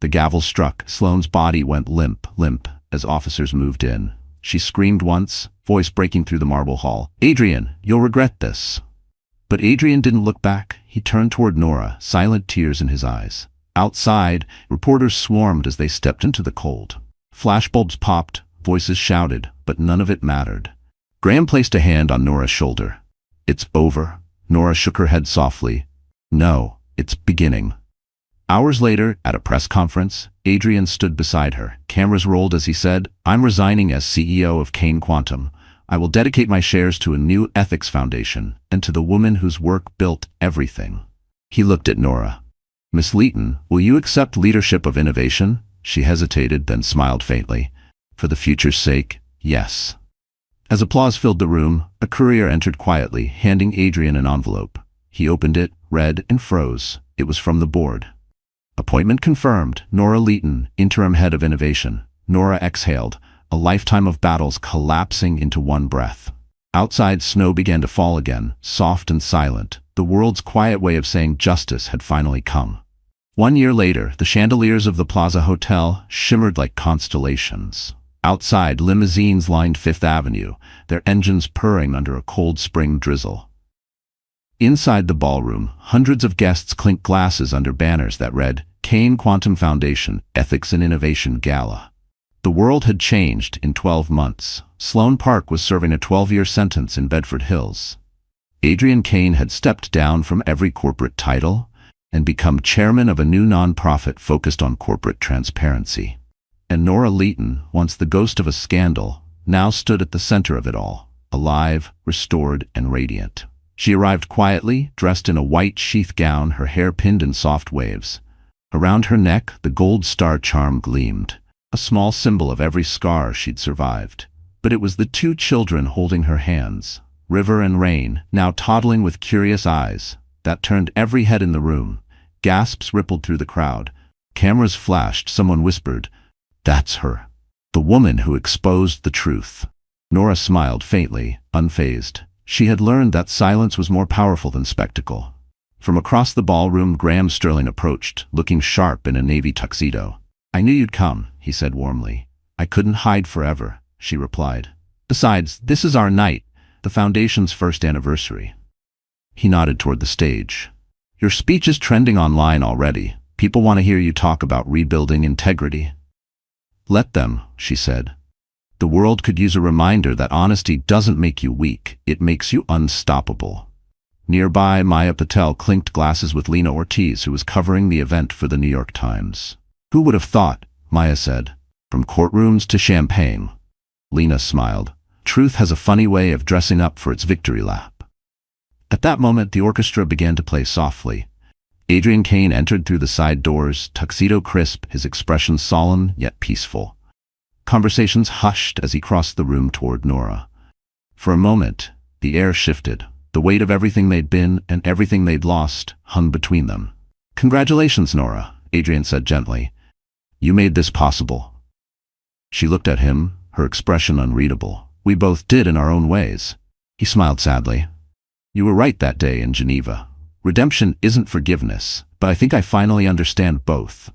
The gavel struck. Sloane's body went limp, as officers moved in. She screamed once, voice breaking through the marble hall. Adrian, you'll regret this. But Adrian didn't look back. He turned toward Nora, silent tears in his eyes. Outside, reporters swarmed as they stepped into the cold. Flashbulbs popped, voices shouted, but none of it mattered. Graham placed a hand on Nora's shoulder. It's over. Nora shook her head softly. No, it's beginning. Hours later, at a press conference, Adrian stood beside her. Cameras rolled as he said, I'm resigning as CEO of Kane Quantum. I will dedicate my shares to a new ethics foundation and to the woman whose work built everything. He looked at Nora. Miss Leighton, will you accept leadership of innovation? She hesitated, then smiled faintly. For the future's sake, yes. As applause filled the room, a courier entered quietly, handing Adrian an envelope. He opened it, read, and froze. It was from the board. Appointment confirmed. Nora Leighton, interim head of innovation. Nora exhaled, a lifetime of battles collapsing into one breath. Outside, snow began to fall again, soft and silent. The world's quiet way of saying justice had finally come. 1 year later, the chandeliers of the Plaza Hotel shimmered like constellations. Outside, limousines lined Fifth Avenue, their engines purring under a cold spring drizzle. Inside the ballroom, hundreds of guests clinked glasses under banners that read, Kane Quantum Foundation, Ethics and Innovation Gala. The world had changed in 12 months. Sloane Park was serving a 12-year sentence in Bedford Hills. Adrian Kane had stepped down from every corporate title and become chairman of a new nonprofit focused on corporate transparency. And Nora Leighton, once the ghost of a scandal, now stood at the center of it all, alive, restored, and radiant. She arrived quietly, dressed in a white sheath gown, her hair pinned in soft waves. Around her neck, the gold star charm gleamed, a small symbol of every scar she'd survived. But it was the two children holding her hands, River and Rain, now toddling with curious eyes, that turned every head in the room. Gasps rippled through the crowd. Cameras flashed, someone whispered, That's her. The woman who exposed the truth. Nora smiled faintly, unfazed. She had learned that silence was more powerful than spectacle. From across the ballroom, Graham Sterling approached, looking sharp in a navy tuxedo. I knew you'd come, he said warmly. I couldn't hide forever, she replied. Besides, this is our night, the Foundation's first anniversary. He nodded toward the stage. Your speech is trending online already. People want to hear you talk about rebuilding integrity. Let them, she said. The world could use a reminder that honesty doesn't make you weak, it makes you unstoppable. Nearby, Maya Patel clinked glasses with Lena Ortiz, who was covering the event for the New York Times. Who would have thought, Maya said. From courtrooms to champagne. Lena smiled. Truth has a funny way of dressing up for its victory lap. At that moment, the orchestra began to play softly. Adrian Kane entered through the side doors, tuxedo crisp, his expression solemn yet peaceful. Conversations hushed as he crossed the room toward Nora. For a moment, the air shifted. The weight of everything they'd been and everything they'd lost hung between them. "Congratulations, Nora," Adrian said gently. "You made this possible." She looked at him, her expression unreadable. "We both did in our own ways." He smiled sadly. "You were right that day in Geneva. Redemption isn't forgiveness, but I think I finally understand both."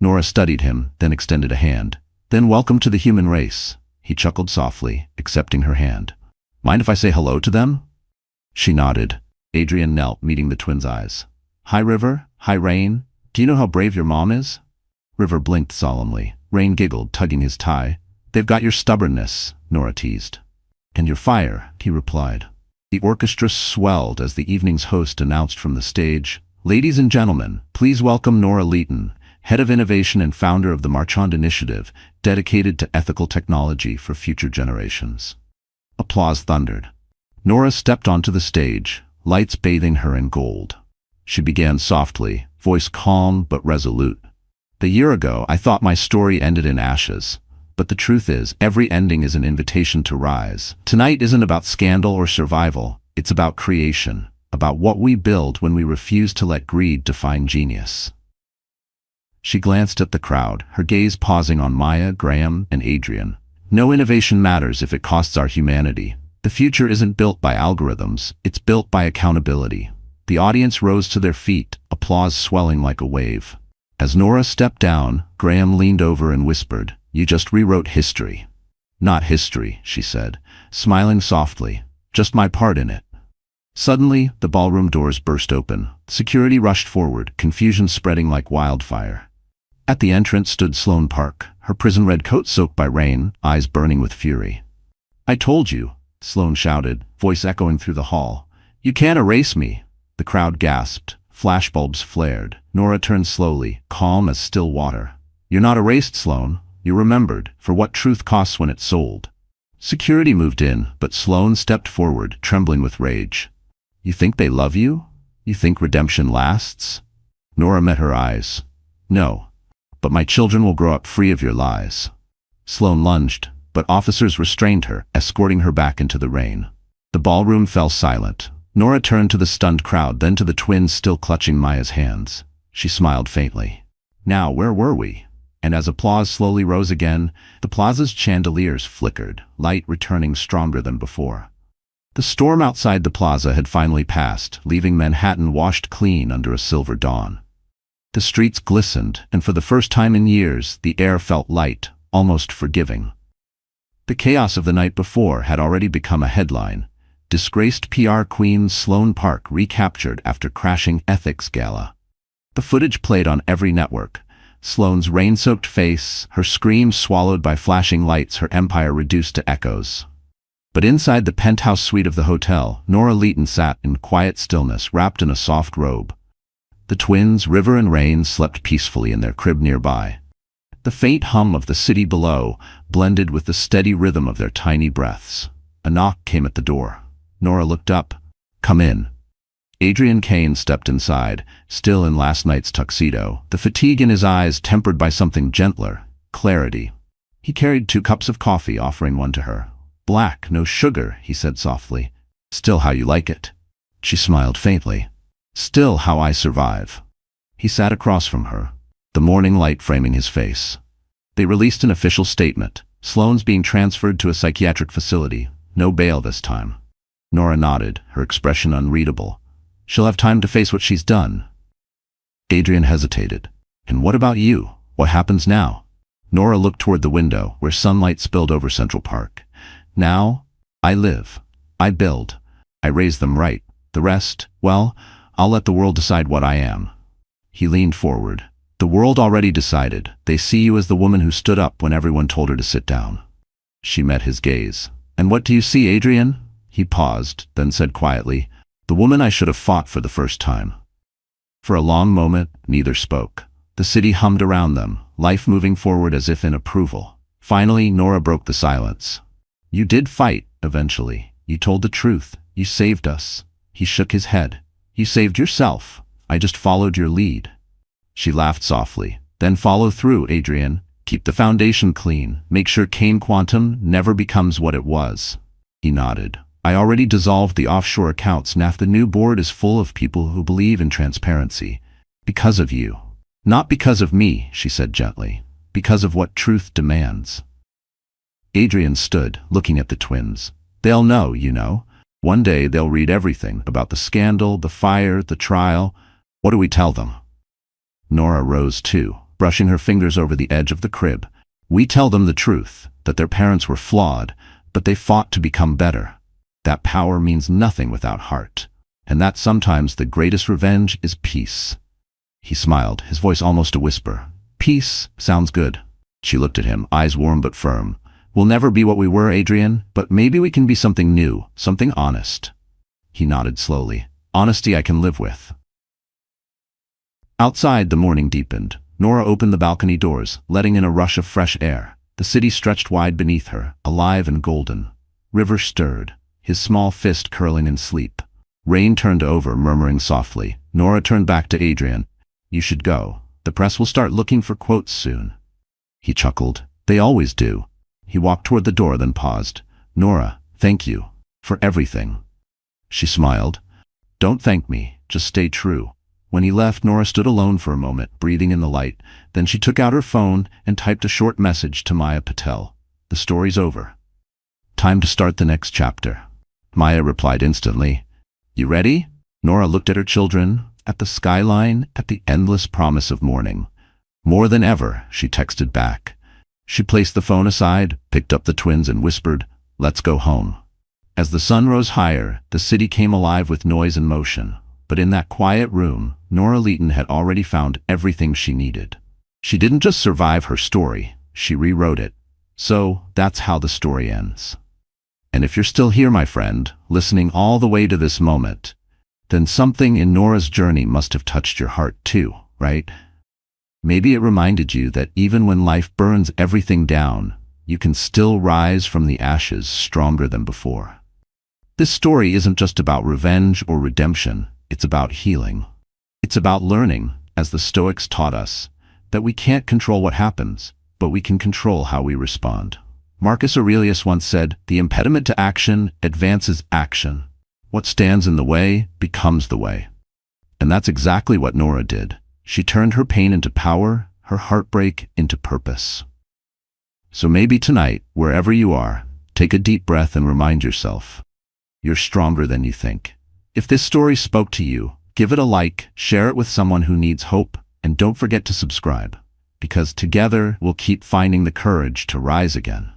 Nora studied him, then extended a hand. "Then welcome to the human race." He chuckled softly, accepting her hand. "Mind if I say hello to them?" She nodded. Adrian knelt, meeting the twins' eyes. "Hi, River. Hi, Rain. Do you know how brave your mom is?" River blinked solemnly. Rain giggled, tugging his tie. "They've got your stubbornness," Nora teased. "And your fire," he replied. The orchestra swelled as the evening's host announced from the stage, "Ladies and gentlemen, please welcome Nora Leighton, Head of Innovation and founder of the Marchand Initiative, dedicated to ethical technology for future generations." Applause thundered. Nora stepped onto the stage, lights bathing her in gold. She began softly, voice calm but resolute. "A year ago, I thought my story ended in ashes. But the truth is, every ending is an invitation to rise. Tonight isn't about scandal or survival. It's about creation, about what we build when we refuse to let greed define genius." She glanced at the crowd, her gaze pausing on Maya, Graham, and Adrian. "No innovation matters if it costs our humanity. The future isn't built by algorithms, it's built by accountability." The audience rose to their feet, applause swelling like a wave. As Nora stepped down, Graham leaned over and whispered, "You just rewrote history." "Not history," she said, smiling softly, "just my part in it." Suddenly, the ballroom doors burst open. Security rushed forward, confusion spreading like wildfire. At the entrance stood Sloane Park, her prison red coat soaked by rain, eyes burning with fury. "I told you," Sloane shouted, voice echoing through the hall. "You can't erase me." The crowd gasped. Flashbulbs flared. Nora turned slowly, calm as still water. "You're not erased, Sloane. You're remembered, for what truth costs when it's sold." Security moved in, but Sloane stepped forward, trembling with rage. "You think they love you? You think redemption lasts?" Nora met her eyes. "No, but my children will grow up free of your lies." Sloane lunged, but officers restrained her, escorting her back into the rain. The ballroom fell silent. Nora turned to the stunned crowd, then to the twins still clutching Maya's hands. She smiled faintly. "Now, where were we?" And as applause slowly rose again, the plaza's chandeliers flickered, light returning stronger than before. The storm outside the plaza had finally passed, leaving Manhattan washed clean under a silver dawn. The streets glistened, and for the first time in years, the air felt light, almost forgiving. The chaos of the night before had already become a headline. Disgraced PR queen Sloane Park recaptured after crashing ethics gala. The footage played on every network. Sloane's rain-soaked face, her screams swallowed by flashing lights, her empire reduced to echoes. But inside the penthouse suite of the hotel, Nora Leighton sat in quiet stillness, wrapped in a soft robe. The twins, River and Rain, slept peacefully in their crib nearby. The faint hum of the city below blended with the steady rhythm of their tiny breaths. A knock came at the door. Nora looked up. "Come in." Adrian Kane stepped inside, still in last night's tuxedo, the fatigue in his eyes tempered by something gentler, clarity. He carried 2 cups of coffee, offering one to her. "Black, no sugar," he said softly. "Still how you like it." She smiled faintly. "Still how I survive." He sat across from her, the morning light framing his face. They released an official statement. Sloane's being transferred to a psychiatric facility. No bail this time. Nora nodded, her expression unreadable. "She'll have time to face what she's done." Adrian hesitated. "And what about you? What happens now?" Nora looked toward the window, where sunlight spilled over Central Park. "Now, I live. I build. I raise them right. The rest, well, I'll let the world decide what I am." He leaned forward. "The world already decided. They see you as the woman who stood up when everyone told her to sit down." She met his gaze. "And what do you see, Adrian?" He paused, then said quietly, "The woman I should have fought for the first time." For a long moment, neither spoke. The city hummed around them, life moving forward as if in approval. Finally, Nora broke the silence. You did fight, eventually. You told the truth. You saved us. He shook his head. You saved yourself. I just followed your lead. She laughed softly. Then follow through, Adrian. Keep the foundation clean. Make sure Kane Quantum never becomes what it was. He nodded. I already dissolved the offshore accounts. Now the new board is full of people who believe in transparency. Because of you. Not because of me, she said gently. Because of what truth demands. Adrian stood, looking at the twins. They'll know, you know. One day they'll read everything about the scandal, the fire, the trial. What do we tell them? Nora rose too, brushing her fingers over the edge of the crib. We tell them the truth, that their parents were flawed, but they fought to become better. That power means nothing without heart, and that sometimes the greatest revenge is peace. He smiled, his voice almost a whisper. Peace sounds good. She looked at him, eyes warm but firm. We'll never be what we were, Adrian, but maybe we can be something new, something honest. He nodded slowly. Honesty I can live with. Outside, the morning deepened. Nora opened the balcony doors, letting in a rush of fresh air. The city stretched wide beneath her, alive and golden. River stirred, his small fist curling in sleep. Rain turned over, murmuring softly. Nora turned back to Adrian. You should go. The press will start looking for quotes soon. He chuckled. They always do. He walked toward the door, then paused. Nora, thank you. For everything. She smiled. Don't thank me. Just stay true. When he left, Nora stood alone for a moment, breathing in the light. Then she took out her phone and typed a short message to Maya Patel. The story's over. Time to start the next chapter. Maya replied instantly. You ready? Nora looked at her children, at the skyline, at the endless promise of morning. More than ever, she texted back. She placed the phone aside, picked up the twins and whispered, let's go home. As the sun rose higher, the city came alive with noise and motion. But in that quiet room, Nora Leighton had already found everything she needed. She didn't just survive her story, she rewrote it. So, that's how the story ends. And if you're still here, my friend, listening all the way to this moment, then something in Nora's journey must have touched your heart too, right? Maybe it reminded you that even when life burns everything down, you can still rise from the ashes stronger than before. This story isn't just about revenge or redemption. It's about healing. It's about learning, as the Stoics taught us, that we can't control what happens, but we can control how we respond. Marcus Aurelius once said, the impediment to action advances action. What stands in the way becomes the way. And that's exactly what Nora did. She turned her pain into power, her heartbreak into purpose. So maybe tonight, wherever you are, take a deep breath and remind yourself, you're stronger than you think. If this story spoke to you, give it a like, share it with someone who needs hope, and don't forget to subscribe, because together we'll keep finding the courage to rise again.